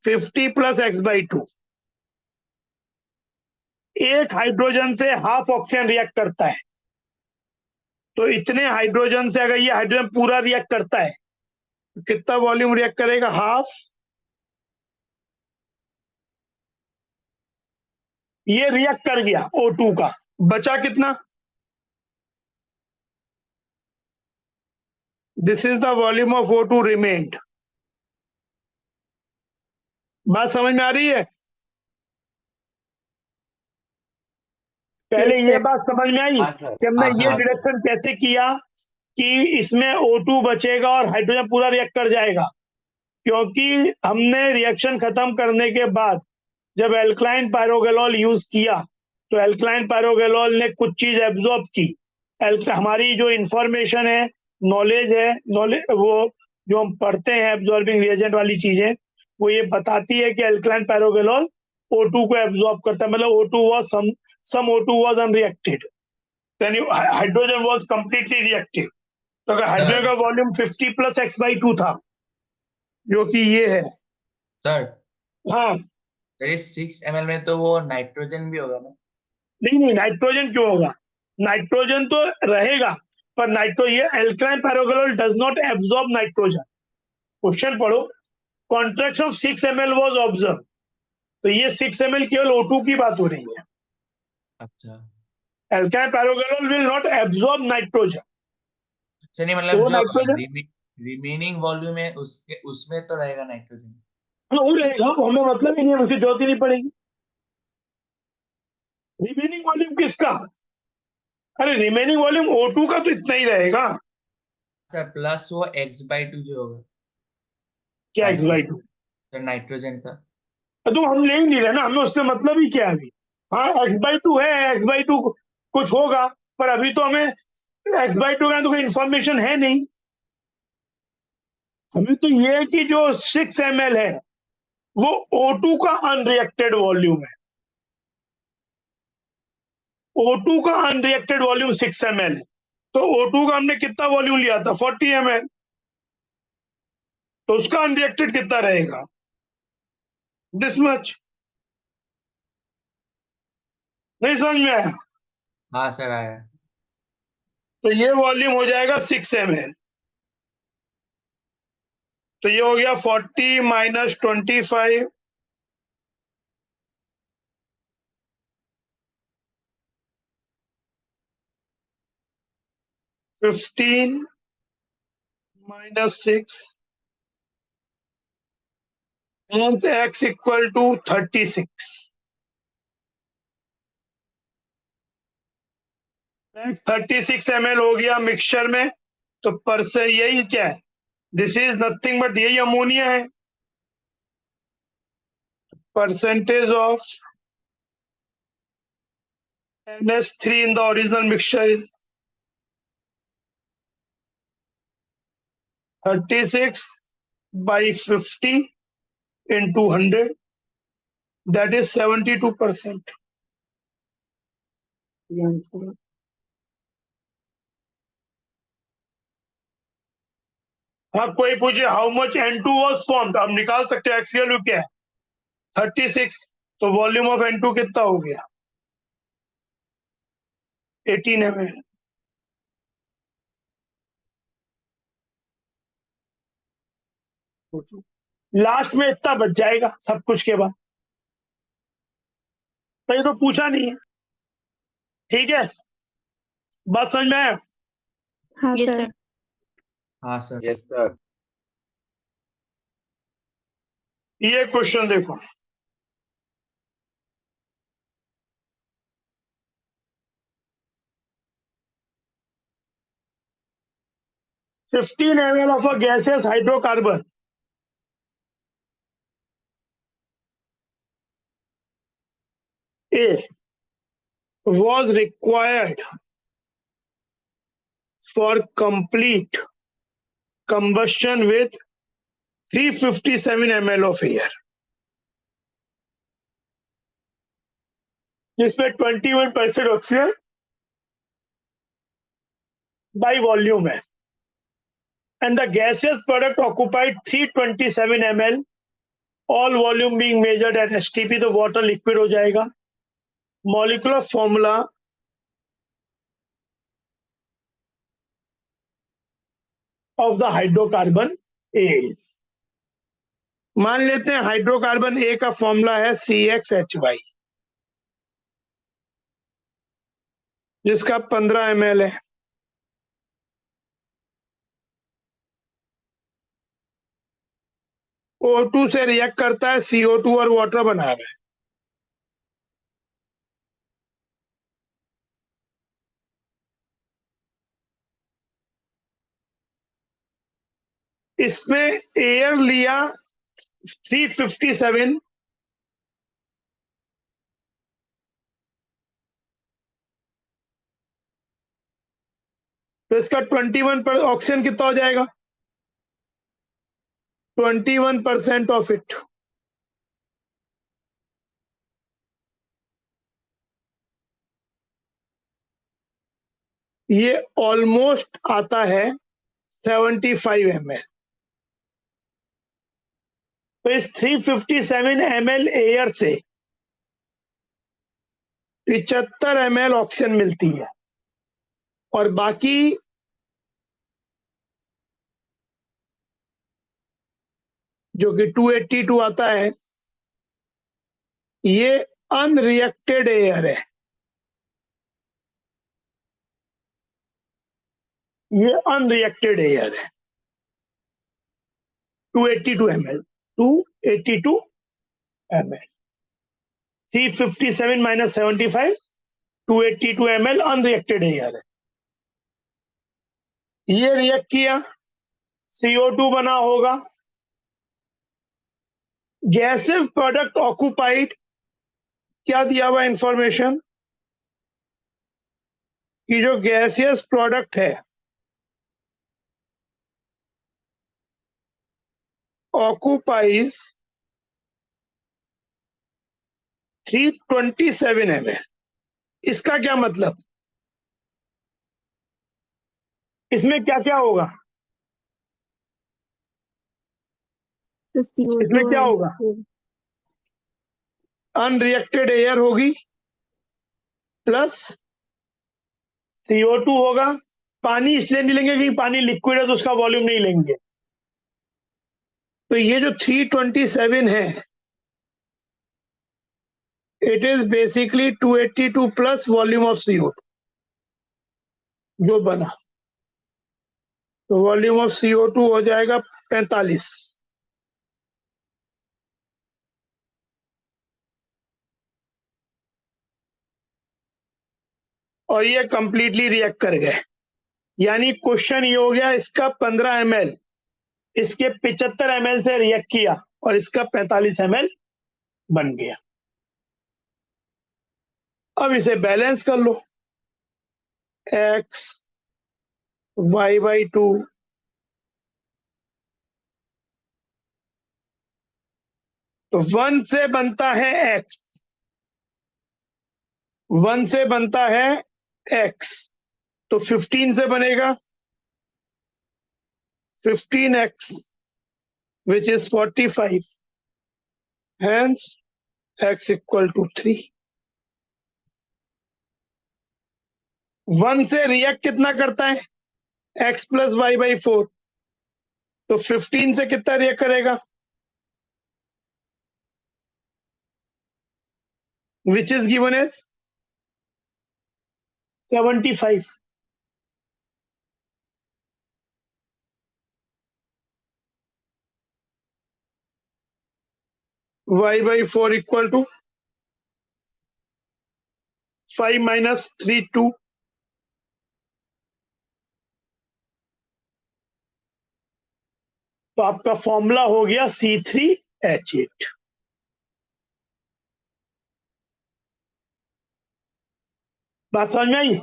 50 प्लस x/2। एक हाइड्रोजन से हाफ ऑक्सीजन रिएक्ट करता है, तो इतने हाइड्रोजन से अगर ये हाइड्रोजन पूरा रिएक्ट करता है तो कितना वॉल्यूम रिएक्ट करेगा? हाफ। ये रिएक्ट कर गया O2 का, बचा कितना? This is the volume of O2 remained. बात समझ में आ रही है? पहले Yes, ये sir. बात समझ में आई हाँ सर। कि हमने हाँ ये सर। डिडक्शन कैसे किया कि इसमें O2 बचेगा और हाइड्रोजन पूरा रिएक्ट कर जाएगा, क्योंकि हमने रिएक्शन खत्म करने के बाद जब एल्कलाइन पायरोगेनोल यूज किया तो एल्कलाइन पायरोगेनोल ने कुछ चीज एब्जॉर्ब की। हमारी जो इंफॉर्मेशन है, नॉलेज है, नॉलेज वो जो हम पढ़ते हैं एब्जॉर्बिंग रिएजेंट वाली चीजें, वो ये बताती है कि एल्कलाइन पायरोगेनोल O2 को एब्जॉर्ब करता है, मतलब O2 was some O2 was unreacted, यानी हाइड्रोजन वाज कंप्लीटली रिएक्टिव। तो अगर हाइड्रोजन का वॉल्यूम 50 प्लस x/2 था, जो कि ये है, सर हाँ, 6 ml में तो वो नाइट्रोजन भी होगा ना? नहीं नाइट्रोजन क्यों होगा? नाइट्रोजन तो रहेगा, पर ये alkaline pyrogallol does not absorb nitrogen. Question पढ़ो, contraction of 6 ml was observed, तो ये 6 ml केवल O2 की बात हो रही है। अच्छा। Alkaline pyrogallol will not absorb nitrogen, अच्छा, नहीं तो मतलब वो जो नाइट्रोजन रिमेनिंग वॉल्यूम है उसके उसमें तो रहेगा नाइट्रोजन। वो रहेगा, वो हमें मतलब ही नहीं है, उसकी जरूरत ही नहीं पड़ेगी। रिमेनिंग वॉल्यूम किसका? अरे रिमेनिंग वॉल्यूम O2 का तो इतना ही रहेगा। सर प्लस वो x/2 जो होगा क्या x/2? तो नाइट्रोजन का। तो हम ले ही नहीं रहे ना, हमें उससे मतलब ही क्या है अभी। हाँ x/2 है, x/2 कुछ होगा, पर अभी तो हमें x/2 का तो कोई इंफॉर्मेशन है नहीं। हमें तो ये है कि जो 6 ml है वो O2 का अनरिएक्टेड वॉल्यूम है। O2 का अनरिएक्टेड वॉल्यूम 6 ml है, तो O2 का हमने कितना वॉल्यूम लिया था 40 ml, तो उसका अनरिएक्टेड कितना रहेगा दिस मच। नहीं समझ में आया? हाँ सर आया। तो ये वॉल्यूम हो जाएगा 6 ml, तो ये हो गया 40 minus 25, 15 minus 6, hence x equal to 36। x 36 ml हो गया मिक्सचर में, तो परसेंट यही क्या है, दिस इज नथिंग बट यही अमोनिया है। Percentage of NH3 in the original mixture is 36 by 50 into 100, that is 72%। हाँ कोई पूछे how much N2 was formed, आप निकाल सकते हो, x की वैल्यू क्या है 36, तो वॉल्यूम ऑफ N2 कितना हो गया 18 ml। लास्ट में इतना बच जाएगा सब कुछ के बाद, तो ये तो पूछा नहीं है। ठीक है, बात समझ में आया? हाँ Yes, सर। sir. हाँ सर। Yes sir. ये क्वेश्चन देखो, (15 ml of a gaseous hydrocarbon A was required for complete combustion with 357 ml of air, जिसमें 21% ऑक्सीजन बाई वॉल्यूम है, and the gaseous product occupied 327 ml, all volume being measured at STP, तो water liquid हो जाएगा। molecular formula of the hydrocarbon is, मान लेते हैं hydrocarbon ए का formula है CXHY, जिसका 15 ml है। O2 से रिएक्ट करता है, CO2 और वाटर बना रहा है। इसमें एयर लिया 357, तो इसका 21 पर ऑक्सीजन कितना हो जाएगा 21% ऑफ इट, ये ऑलमोस्ट आता है 75 ml। तो इस 357 ml एयर से 75 ml ऑक्सीजन मिलती है, और बाकी जो कि 282 आता है, ये अनरिएक्टेड एयर है, ये अनरिएक्टेड एयर है। 282 ml, 282 ml, 357 minus 75, 282 ml unreacted air है। ये रिएक्ट किया, CO2 बना होगा, गैसेस प्रोडक्ट ऑक्यूपाइड, क्या दिया हुआ इंफॉर्मेशन कि जो गैसियस प्रोडक्ट है ऑक्यूपाइज 327 ml। इसका क्या मतलब, इसमें क्या क्या होगा, तो CO2 इसमें क्या and होगा, अनरिएक्टेड एयर होगी प्लस CO2 होगा। पानी इसलिए नहीं लेंगे क्योंकि पानी लिक्विड है तो उसका वॉल्यूम नहीं लेंगे। तो ये जो 327 है, it is basically 282 plus volume of CO2 जो बना। तो वॉल्यूम ऑफ CO2 हो जाएगा 45। और ये कंप्लीटली रिएक्ट कर गए, यानी क्वेश्चन ये हो गया, इसका 15 ml इसके 75 ml से रिएक्ट किया और इसका 45 ml बन गया। अब इसे बैलेंस कर लो, x y/2 तो 1 से बनता है x, 1 से बनता है x, तो 15 से बनेगा 15x which is 45, hence x equal to 3। 1 से रिएक्ट कितना करता है, x प्लस y/4, तो 15 से कितना रिएक्ट करेगा, which is given as 75। y/4 equal to 5 minus 3 2, तो आपका फॉर्मूला हो गया C3H8। बात समझ में आई?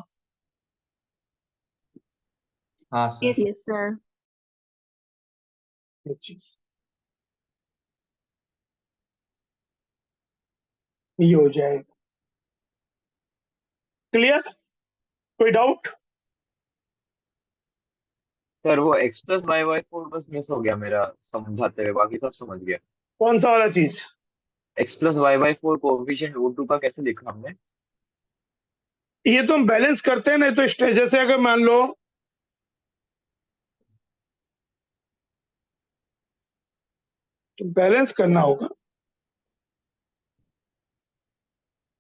हाँ सर। yes sir। ये चीज ये हो जाएगा। क्लियर, कोई डाउट? सर वो x प्लस y/4 बस मिस हो गया मेरा समझाते हुए, बाकी सब समझ गया। कौन सा वाला चीज? x plus y/4 coefficient O2 का कैसे लिखा हमने? ये तो हम बैलेंस करते हैं ना, तो जैसे अगर मान लो तो बैलेंस करना होगा।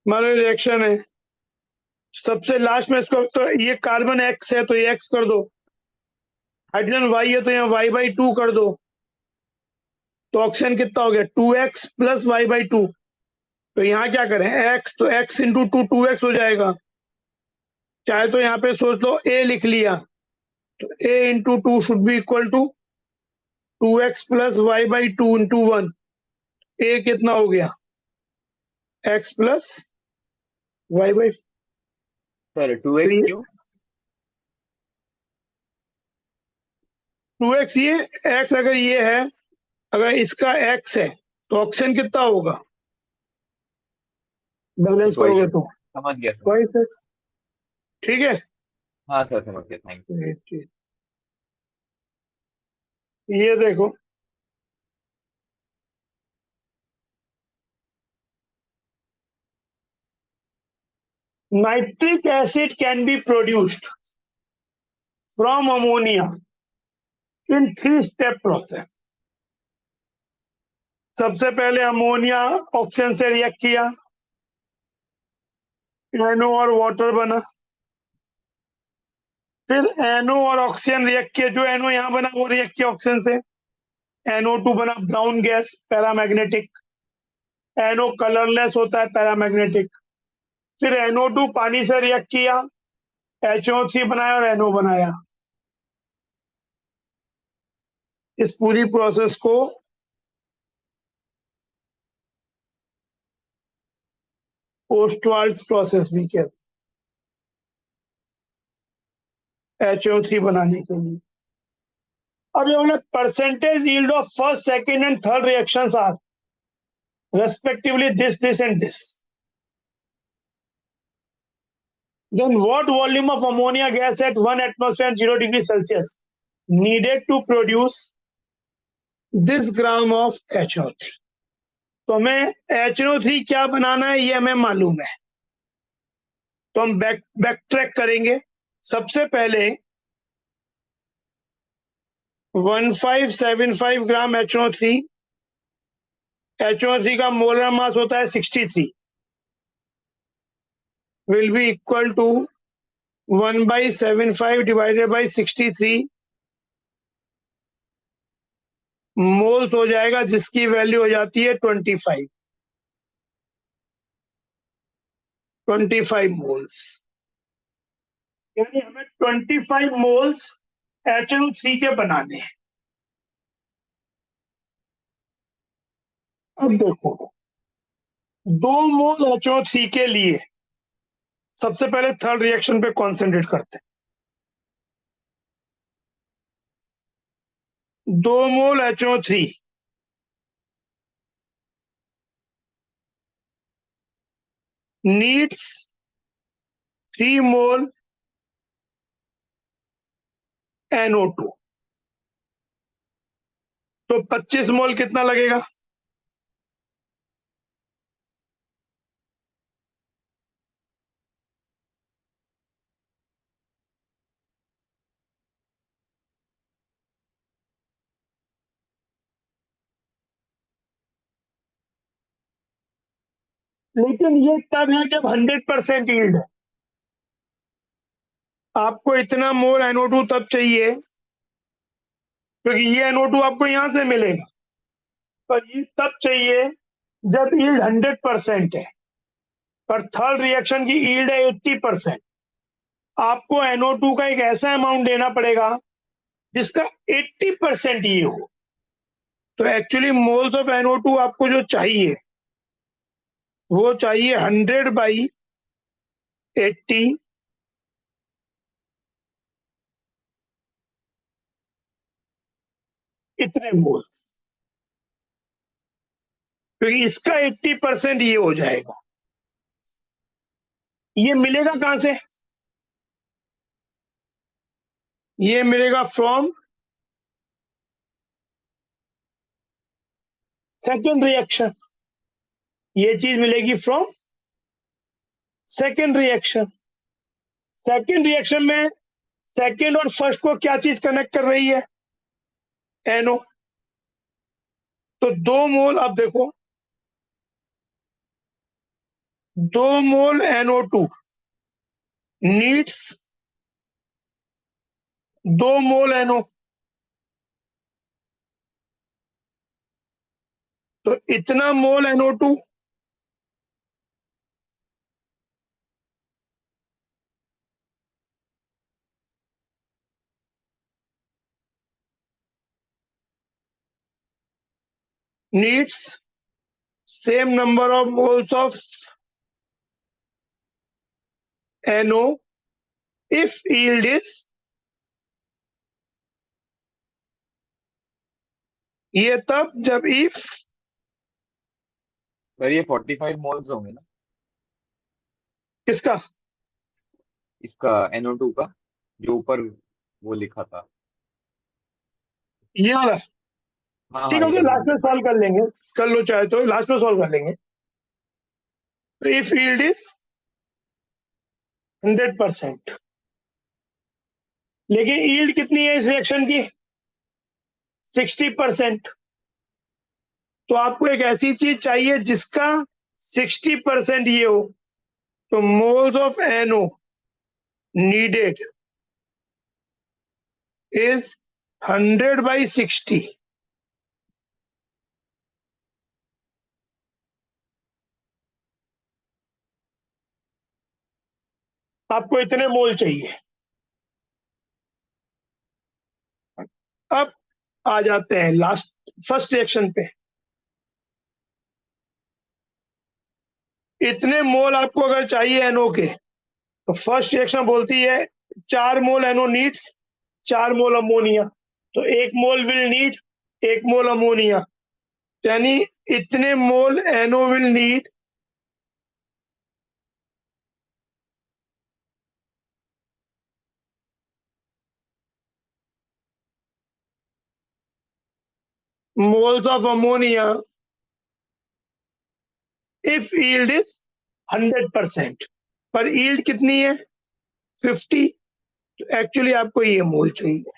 मान लो रिएक्शन है, सबसे लास्ट में इसको, तो ये कार्बन x है तो ये x कर दो, हाइड्रोजन y है तो यहाँ y/2 कर दो, तो ऑक्सीजन कितना हो गया 2x प्लस y/2। तो यहाँ क्या करें, x तो x इंटू 2 2x हो जाएगा। चाहे तो यहाँ पे सोच लो a लिख लिया, तो a into 2 should be equal to 2x plus y/2 into 1। a कितना हो गया, x plus y/2। Sir 2x क्यों? 2x ये x अगर ये है, अगर इसका x है तो ऑक्सीजन कितना होगा, बैलेंस वही करोगे सर, तो समझ गया सर। वही सर। ठीक है, हाँ सर समझ गया, थैंक यू। ये देखो, nitric acid can be produced from ammonia in 3 step process. सबसे पहले अमोनिया ऑक्सीजन से रिएक्ट किया, NO और वाटर बना, फिर NO और ऑक्सीजन रिएक्ट किया, जो NO यहाँ बना वो रिएक्ट किया ऑक्सीजन से, NO2 बना brown gas paramagnetic, NO colourless होता है पैरामैग्नेटिक। फिर NO2 पानी से रिएक्ट किया, HO3 बनाया और NO बनाया। इस पूरी प्रोसेस को ओस्टवाल्ड्स प्रोसेस भी कहते हैं HO3 बनाने के लिए। अब ये बोला percentage yield of first, second and third reactions are respectively this and this. Then what volume of ammonia gas at 1 atmosphere and 0 degree Celsius needed to produce this gram of HO3? तो हमें HNO3 क्या बनाना है ये हमें मालूम है, तो हम बैक ट्रैक करेंगे। सबसे पहले 1575 ग्राम HNO3, HNO3 का मोलर मास होता है 63, will be equal to 1/75 divided by 63 moles हो जाएगा, जिसकी वैल्यू हो जाती है 25 मोल्स। यानी हमें 25 मोल्स HNO3 के बनाने हैं। अब देखो 2 मोल HNO3 के लिए सबसे पहले थर्ड रिएक्शन पे कॉन्सेंट्रेट करते हैं। 2 मोल HNO3 नीड्स 3 मोल NO2, तो 25 मोल कितना लगेगा? लेकिन ये तब है जब 100% यील्ड है। आपको इतना मोल NO2 तब चाहिए क्योंकि ये NO2 आपको यहां से मिलेगा, पर ये तब चाहिए जब यील्ड 100% है, पर थर्ड रिएक्शन की यील्ड है 80%। आपको NO2 का एक ऐसा अमाउंट देना पड़ेगा जिसका 80% ये हो। तो एक्चुअली मोल्स ऑफ NO2 आपको जो चाहिए वो चाहिए 100/80 इतने मोल्स, क्योंकि इसका 80% ये हो जाएगा। ये मिलेगा कहां से? ये मिलेगा फ्रॉम सेकेंड रिएक्शन, ये चीज मिलेगी from second reaction. Second reaction में सेकेंड और फर्स्ट को क्या चीज कनेक्ट कर रही है? NO। तो 2 मोल, अब देखो 2 मोल NO2 नीड्स 2 मोल NO, तो इतना मोल NO2 needs same number of moles of NO if yield is, ये तब जब if सर ये 45 मोल्स होंगे ना किसका? इसका NO2 का, जो ऊपर वो लिखा था। ये वाला हाँ ठीक हाँ, है, ये तो लास्ट में NO2 सॉल्व कर लेंगे, कर लो चाहे तो लास्ट में सॉल्व कर लेंगे। तो इफ yield इज 100%, लेकिन yield कितनी है इस रिएक्शन की? 60%। तो आपको एक ऐसी चीज चाहिए जिसका 60% ये हो, तो moles of NO needed is 100/60। आपको इतने मोल चाहिए। अब आ जाते हैं लास्ट फर्स्ट रिएक्शन पे। इतने मोल आपको अगर चाहिए NO के, तो फर्स्ट रिएक्शन बोलती है 4 मोल NO नीड्स 4 मोल अमोनिया, तो 1 मोल विल नीड 1 मोल अमोनिया, यानी इतने मोल NO will need moles of ammonia if yield is 100%, पर yield कितनी है 50, तो एक्चुअली आपको ये मोल चाहिए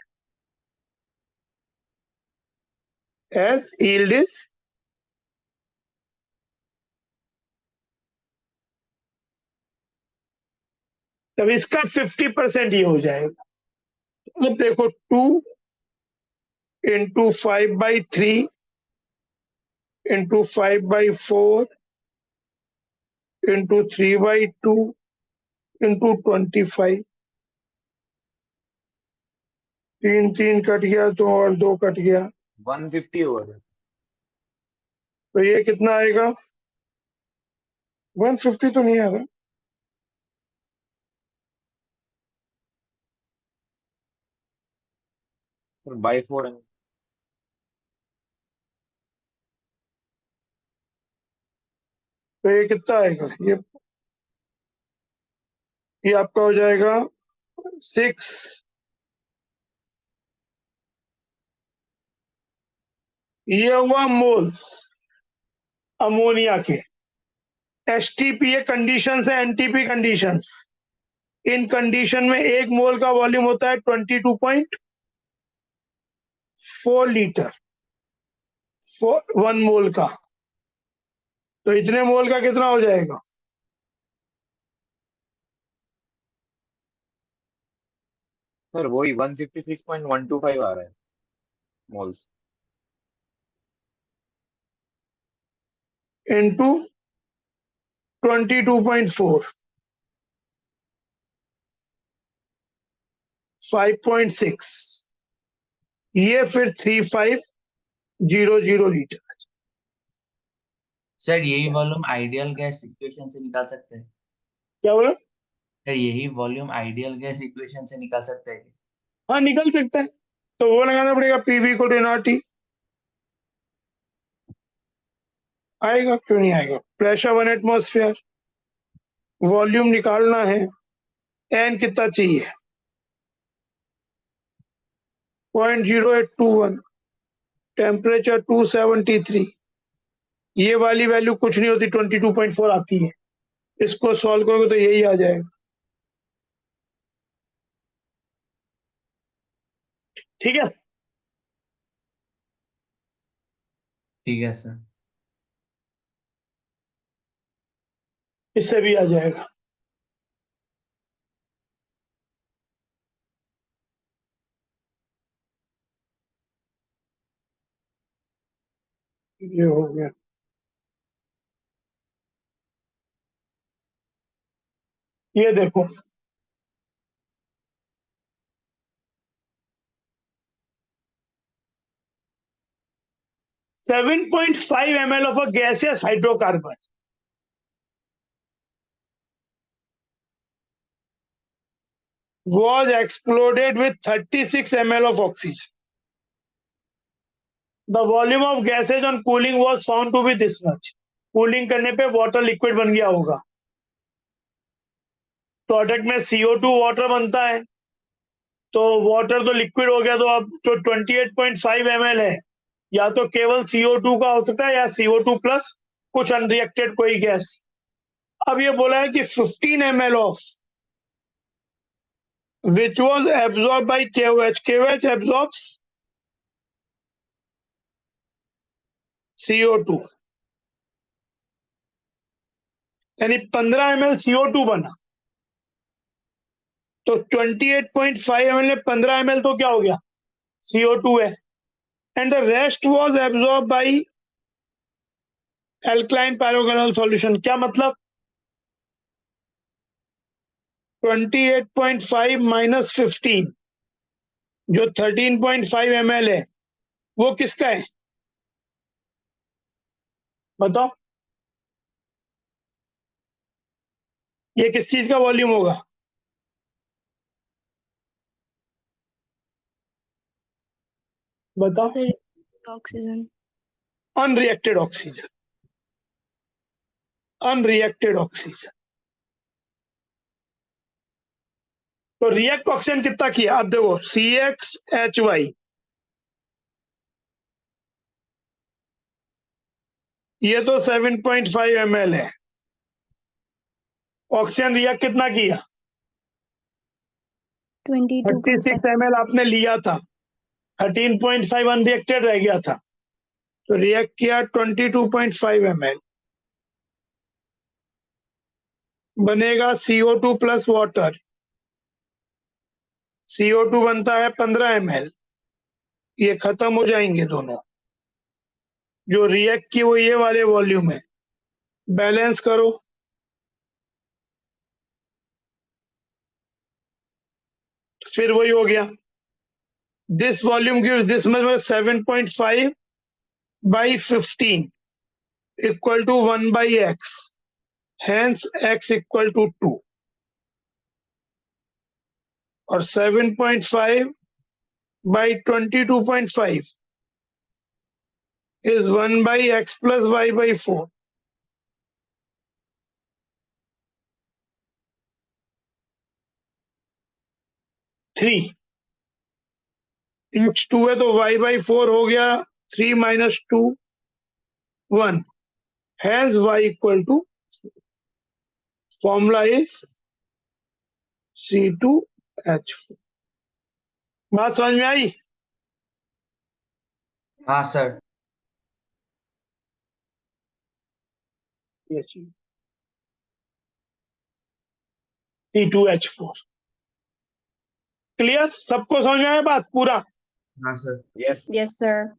as yield is तब इसका 50% ये हो जाएगा। अब देखो 2 into 5/3 into 5/4 into 3/2 into 25, 3 3 cut गया तो और 2 कट गया, 150 ओवर है। तो ये कितना आएगा 150 तो नहीं आ रहा, बाई 4 है। तो ये कितना आएगा ये आपका हो जाएगा 6, ये हुआ मोल्स अमोनिया के। एसटीपीए कंडीशंस है एनटीपी कंडीशंस। इन कंडीशन में 1 मोल का वॉल्यूम होता है 22.4 लीटर 1 मोल का, तो इतने मोल का कितना हो जाएगा सर वही 156.125 आ रहा है मोल्स। इंटू 22.4 5.6, ये फिर 3500 लीटर। सर यही वॉल्यूम आइडियल गैस इक्वेशन से निकाल सकते हैं? क्या बोला? सर यही वॉल्यूम आइडियल गैस इक्वेशन से निकाल सकते हैं? हाँ निकल सकता है, तो वो लगाना पड़ेगा पीवी को NRT आएगा, क्यों नहीं आएगा। प्रेशर 1 एटमॉस्फेयर, वॉल्यूम निकालना है, एन कितना चाहिए 0.0821, टेम्परेचर 273, ये वाली वैल्यू कुछ नहीं होती 22.4 आती है, इसको सॉल्व करोगे तो यही आ जाएगा। ठीक है, ठीक है सर। इससे भी आ जाएगा। ये हो गया, ये देखो 7.5 ml of a gaseous hydrocarbon was exploded with 36 ml of oxygen. The volume of gases on cooling was found to be this much. Cooling करने पे वाटर लिक्विड बन गया होगा, प्रोडक्ट में CO2 वाटर बनता है, तो वाटर तो लिक्विड हो गया, तो अब जो 28.5 ml है या तो केवल CO2 का हो सकता है या CO2 प्लस कुछ अनरिएक्टेड कोई गैस। अब ये बोला है कि 15 ml of which was absorbed by KOH. KOH absorbs CO2, यानी 15 ml CO2 बना, तो 28.5 ml में 15 ml तो क्या हो गया CO2 है, and the rest was absorbed by alkaline pyrogalol solution। क्या मतलब 28.5 minus 15, जो 13.5 ml है वो किसका है बताओ। ये किस चीज का वॉल्यूम होगा? बताओ। Sir oxygen. Unreacted oxygen, unreacted oxygen. तो रिएक्ट ऑक्सीजन कितना किया? अब देखो CxHy, ये तो 7.5 ml है। ऑक्सीजन रिएक्ट कितना किया? 22.5। 36 ml आपने लिया था, 13.5 अनरिएक्टेड रह गया था, तो रिएक्ट किया 22.5 ml, बनेगा CO2 प्लस वाटर। CO2 बनता है 15 ml, ये खत्म हो जाएंगे दोनों। जो रिएक्ट की वो ये वाले वॉल्यूम है, बैलेंस करो। फिर वही हो गया, this volume gives this much, 7.5 by 15 equal to 1 by x, hence x equal to 2, और 7.5 by 22.5 is 1 by x plus y by 4. Three x2 है तो y by 4 हो गया 3 minus 2 1, hence y equal to, formula is C2H4। बात समझ में आई? हाँ sir. ये चीज C2H4 क्लियर? सबको समझ में आया बात पूरा? हाँ sir. Yes. Yes sir.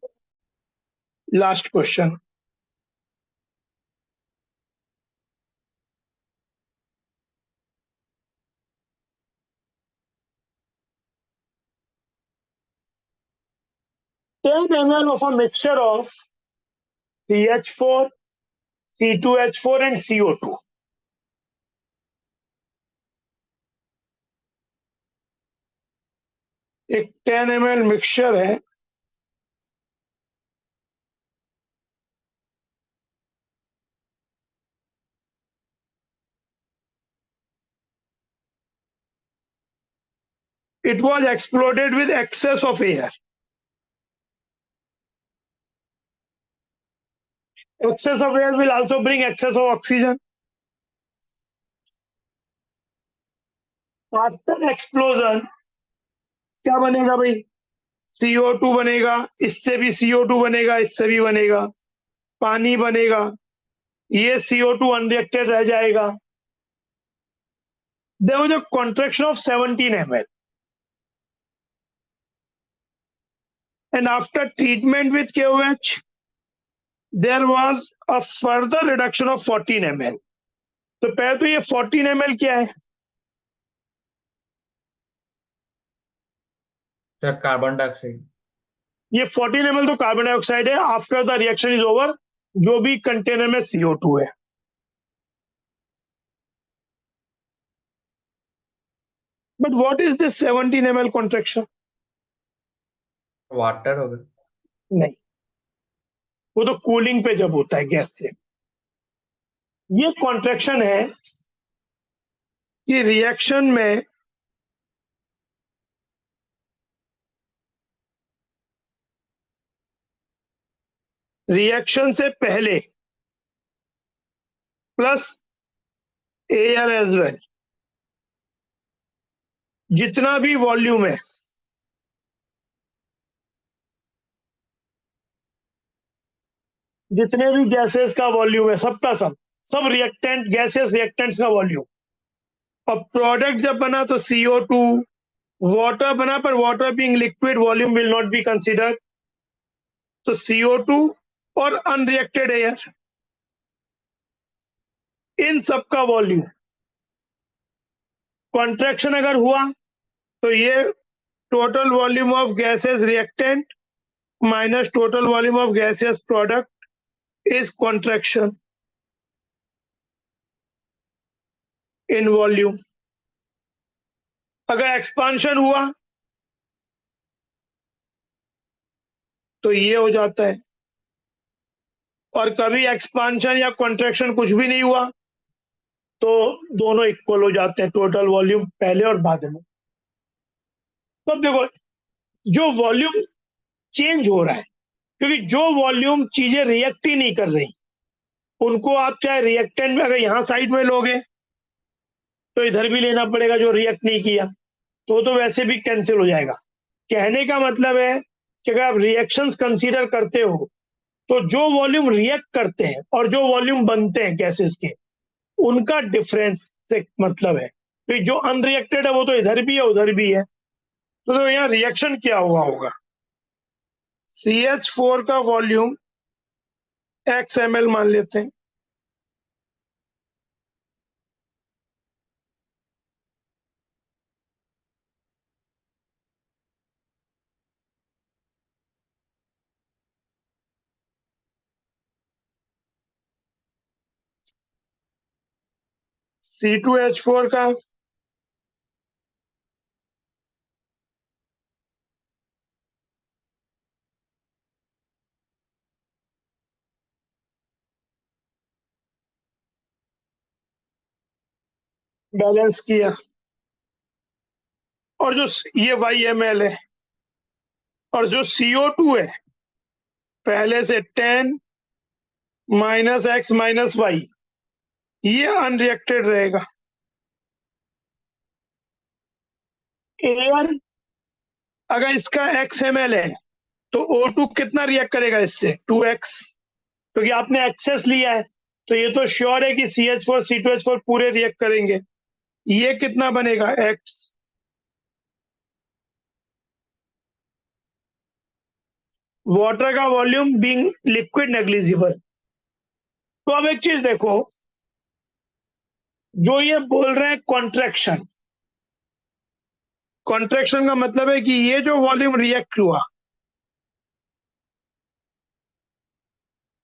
Last question, ten ml of a mixture of CH4, C2H4 and CO2. एक 10 ml मिक्सचर है, it was exploded with excess of air. Excess of air will also bring excess of oxygen. After explosion क्या बनेगा भाई? CO2 बनेगा, इससे भी CO2 बनेगा, इससे भी बनेगा, पानी बनेगा, ये CO2 अनरिएक्टेड रह जाएगा। There was a contraction of 17 ml, and after treatment with KOH there was a further reduction of 14 ml. तो पहले तो ये 14 ml क्या है? Sir carbon dioxide. ये 14 ml तो कार्बन डाइऑक्साइड है। After the reaction is over, जो भी कंटेनर में CO2 है, but what is this 17 ml contraction? Water होगा। नहीं, वो तो कूलिंग पे जब होता है गैस से। ये कॉन्ट्रैक्शन है कि रिएक्शन में रिएक्शन से पहले प्लस एयर एज वेल, जितना भी वॉल्यूम है, जितने भी गैसेस का वॉल्यूम है, सबका सब रिएक्टेंट गैसेस रिएक्टेंट्स का वॉल्यूम, और प्रोडक्ट जब बना तो CO2, वाटर बना, पर water being liquid volume will not be considered, तो CO2 और अनरिएक्टेड एयर, इन सब का वॉल्यूम कॉन्ट्रैक्शन अगर हुआ तो ये total volume of gases reactant minus total volume of gases product is contraction. In volume. अगर एक्सपांशन हुआ तो ये हो जाता है, और कभी एक्सपांशन या कॉन्ट्रैक्शन कुछ भी नहीं हुआ तो दोनों इक्वल हो जाते हैं, टोटल वॉल्यूम पहले और बाद में। तो अब देखो, जो वॉल्यूम चेंज हो रहा है, क्योंकि जो वॉल्यूम चीजें रिएक्ट ही नहीं कर रही, उनको आप चाहे रिएक्टेंट में अगर यहाँ साइड में लोगे तो इधर भी लेना पड़ेगा, जो रिएक्ट नहीं किया तो वो तो वैसे भी कैंसिल हो जाएगा। कहने का मतलब है कि अगर आप रिएक्शंस कंसीडर करते हो तो जो वॉल्यूम रिएक्ट करते हैं और जो वॉल्यूम बनते हैं गैसेस के, उनका डिफरेंस से मतलब है। तो जो अनरिएक्टेड है वो तो इधर भी है उधर भी है, तो यहाँ रिएक्शन क्या हुआ होगा? CH4 का वॉल्यूम Xml मान लेते हैं, C2H4 का बैलेंस किया, और जो ये YmL है, और जो CO2 है पहले से 10 - X - Y, ये अनरिएक्टेड रहेगा। एयर अगर इसका XmL है तो O2 कितना रिएक्ट करेगा इससे? 2x, क्योंकि आपने एक्सेस लिया है, तो ये तो श्योर है कि CH4 C2H4 पूरे रिएक्ट करेंगे। ये कितना बनेगा? X। वाटर का वॉल्यूम बीइंग लिक्विड नेग्लिजिबल। तो अब एक चीज देखो, जो ये बोल रहे हैं कॉन्ट्रैक्शन, कॉन्ट्रैक्शन का मतलब है कि ये जो वॉल्यूम रिएक्ट हुआ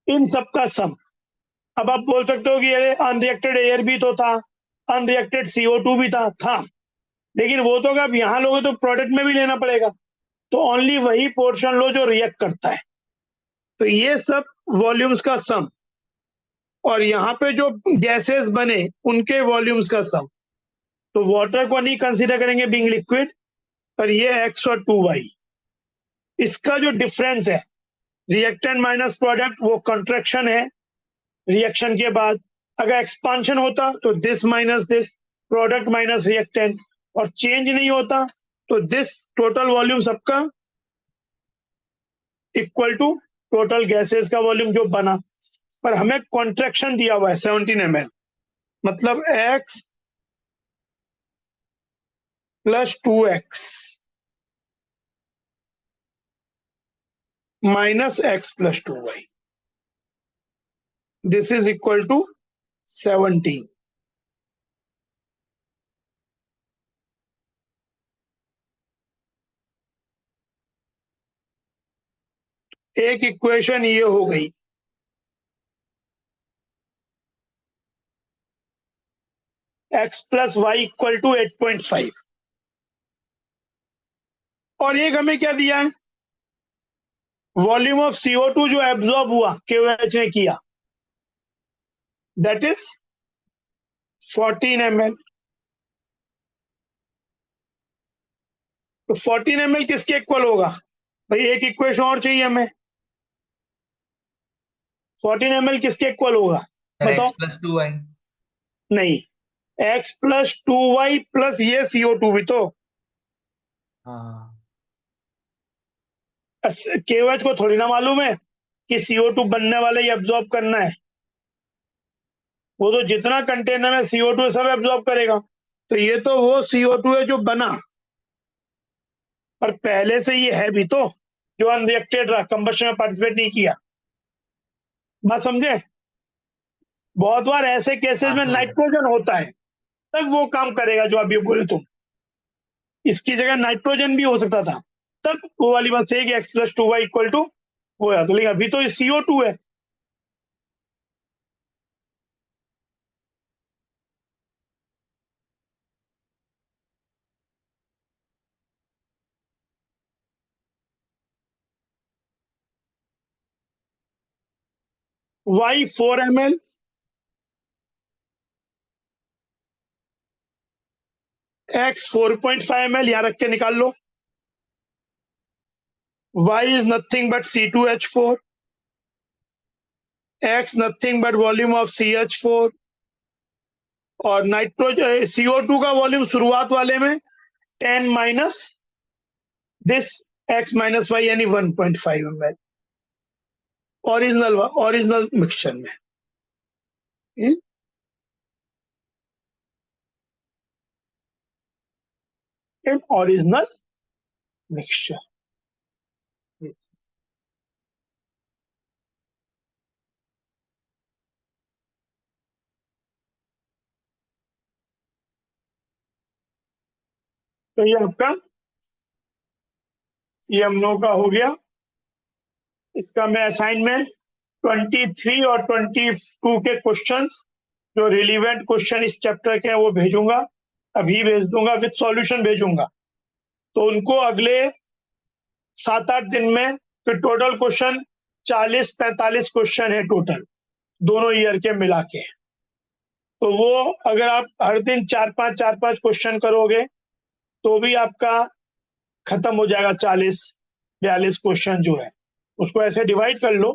इन सबका सम। अब आप बोल सकते हो कि ये अनरिएक्टेड एयर भी तो था, अनरिएक्टेड CO2 भी था, लेकिन वो तो अगर यहां लोगे तो प्रोडक्ट में भी लेना पड़ेगा, तो ओनली वही पोर्शन लो जो रिएक्ट करता है। तो ये सब वॉल्यूम्स का सम, और यहाँ पे जो गैसेस बने उनके वॉल्यूम्स का सम। तो वाटर को नहीं कंसीडर करेंगे बीइंग लिक्विड, पर ये X और 2y, इसका जो डिफरेंस है रिएक्टेंट माइनस प्रोडक्ट, वो कंट्रैक्शन है। रिएक्शन के बाद अगर एक्सपांशन होता तो this minus this, product minus reactant, और चेंज नहीं होता तो दिस टोटल वॉल्यूम सबका इक्वल टू टोटल गैसेस का वॉल्यूम जो बना। पर हमें कॉन्ट्रैक्शन दिया हुआ है 17 ml, मतलब X + 2x - X + 2y, this is equal to 17। एक इक्वेशन ये हो गई। X + Y = 8.5। और एक हमें क्या दिया है? वॉल्यूम ऑफ CO2 जो एब्जॉर्ब हुआ KOH ने किया, दैट इज 14 ml। तो 14 ml किसके इक्वल होगा भाई? एक इक्वेशन और चाहिए हमें। 14 ml किसके इक्वल होगा बताओ? X plus 2y। नहीं, X + 2y प्लस ये CO2 भी तो। हाँ KOH को थोड़ी ना मालूम है कि CO2 बनने वाला ही एब्जॉर्ब करना है। वो तो जितना कंटेनर में CO2 है सब एब्जॉर्ब करेगा। तो ये तो वो CO2 है जो बना, पर पहले से ये है भी तो, जो अनरिएक्टेड रहा, कंबशन में पार्टिसिपेट नहीं किया। बात समझे? बहुत बार ऐसे केसेस में हाँ नाइट्रोजन होता है, तब वो काम करेगा जो अभी बोले तुम। इसकी जगह नाइट्रोजन भी हो सकता था, तब वो वाली बात सही है कि X + 2y = वो है। लेकिन अभी तो CO2 है। Y 4 ml, X 4.5 ml, यहाँ रख के निकाल लो। Y is nothing but C2H4, X nothing but volume of CH4, और नाइट्रोजन CO2 का वॉल्यूम शुरुआत वाले में 10 minus this X minus Y यानी 1.5 ml ओरिजिनल मिक्सचर में। इन ओरिजिनल मिक्सचर, तो ये आपका ये हम लोगों का हो गया। इसका मैं असाइनमेंट 23 और 22 के क्वेश्चंस जो रिलीवेंट क्वेश्चन इस चैप्टर के हैं वो भेजूंगा, अभी भेज दूंगा, विद सॉल्यूशन भेजूंगा। तो उनको अगले 7-8 दिन में, फिर टोटल क्वेश्चन 40-45 क्वेश्चन है टोटल दोनों ईयर के मिला के। तो वो अगर आप हर दिन 4-5 क्वेश्चन करोगे तो भी आपका खत्म हो जाएगा। 40-42 क्वेश्चन जो है उसको ऐसे डिवाइड कर लो,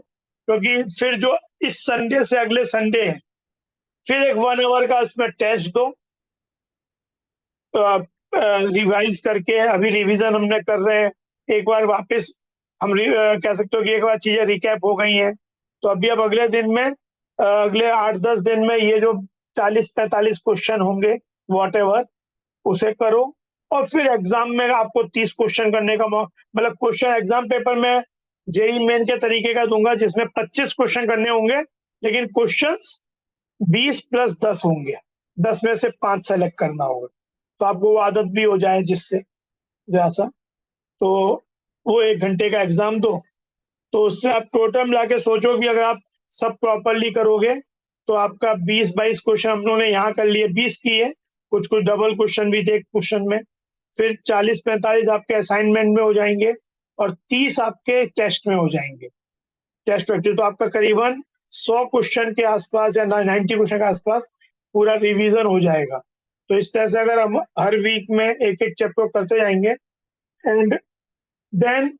क्योंकि फिर जो इस संडे से अगले संडे है फिर एक 1 आवर का उसमें टेस्ट दो रिवाइज करके। अभी रिवीजन हमने कर रहे हैं, एक बार वापस हम कह सकते हो कि एक बार चीजें रिकैप हो गई हैं। तो अभी अब अगले दिन में अगले 8-10 दिन में ये जो 40-45 क्वेश्चन होंगे वॉट एवर उसे करो, और फिर एग्जाम में आपको 30 क्वेश्चन करने का मतलब क्वेश्चन एग्जाम पेपर में जेई मेन के तरीके का दूंगा जिसमें 25 क्वेश्चन करने होंगे, लेकिन क्वेश्चंस 20 + 10 होंगे, 10 में से 5 सेलेक्ट करना होगा। तो आपको वो आदत भी हो जाए जिससे जैसा, तो वो 1 घंटे का एग्जाम दो। तो उससे आप टोटल मिला के सोचो कि अगर आप सब प्रॉपरली करोगे तो आपका 20-22 क्वेश्चन हम लोगों ने यहाँ कर लिए, 20 किए, कुछ डबल क्वेश्चन भी थे एक क्वेश्चन में, फिर 40-45 आपके असाइनमेंट में हो जाएंगे और 30 आपके टेस्ट में हो जाएंगे, टेस्ट प्रैक्टिस। तो आपका करीबन 100 क्वेश्चन के आसपास या 90 क्वेश्चन के आसपास पूरा रिवीजन हो जाएगा। तो इस तरह से अगर हम हर वीक में एक चैप्टर करते जाएंगे एंड देन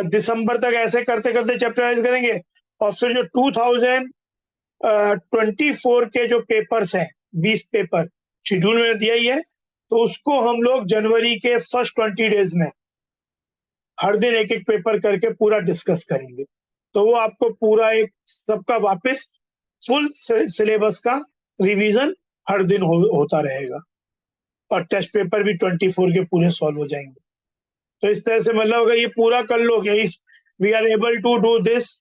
दिसंबर तक ऐसे करते करते चैप्टर वाइज करेंगे, और फिर जो 2024 के जो पेपर्स हैं 20 पेपर शेड्यूल में दिया ही है, तो उसको हम लोग जनवरी के फर्स्ट 20 डेज में हर दिन एक पेपर करके पूरा डिस्कस करेंगे। तो वो आपको पूरा एक सबका वापस फुल सिलेबस का रिवीजन हर दिन होता रहेगा, और टेस्ट पेपर भी 24 के पूरे सॉल्व हो जाएंगे। तो इस तरह से मतलब अगर ये पूरा कर लोगे, if we are able to do this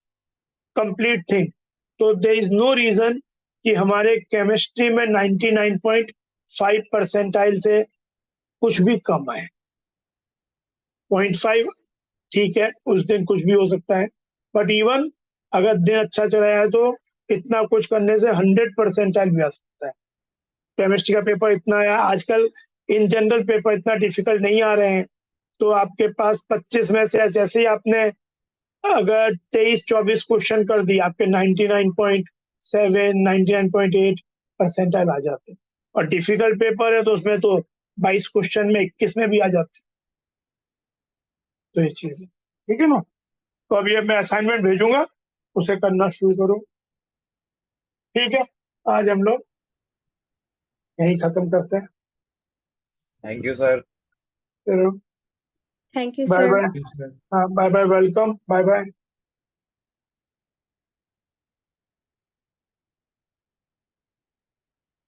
complete thing, तो देयर इज नो रीजन कि हमारे केमिस्ट्री में 99.5 परसेंटाइल से कुछ भी कम आए। 0.5 ठीक है, उस दिन कुछ भी हो सकता है, बट इवन अगर दिन अच्छा चला है तो इतना कुछ करने से 100 परसेंटाइल भी आ सकता है। केमिस्ट्री का पेपर इतना है आजकल, इन जनरल पेपर इतना डिफिकल्ट नहीं आ रहे हैं। तो आपके पास 25 में से जैसे ही आपने अगर 23-24 क्वेश्चन कर दिए, आपके 99.7 99.8 परसेंटाइल आ जाते हैं। और डिफिकल्ट पेपर है तो उसमें तो 22 क्वेश्चन में 21 में भी आ जाते हैं। तो ये चीज है, ठीक है ना। तो अभी अब मैं असाइनमेंट भेजूंगा, उसे करना शुरू करो, ठीक है। आज हम लोग यही खत्म करते हैं। Thank you sir. Thank you, bye sir. Bye. हाँ bye bye, welcome, bye bye.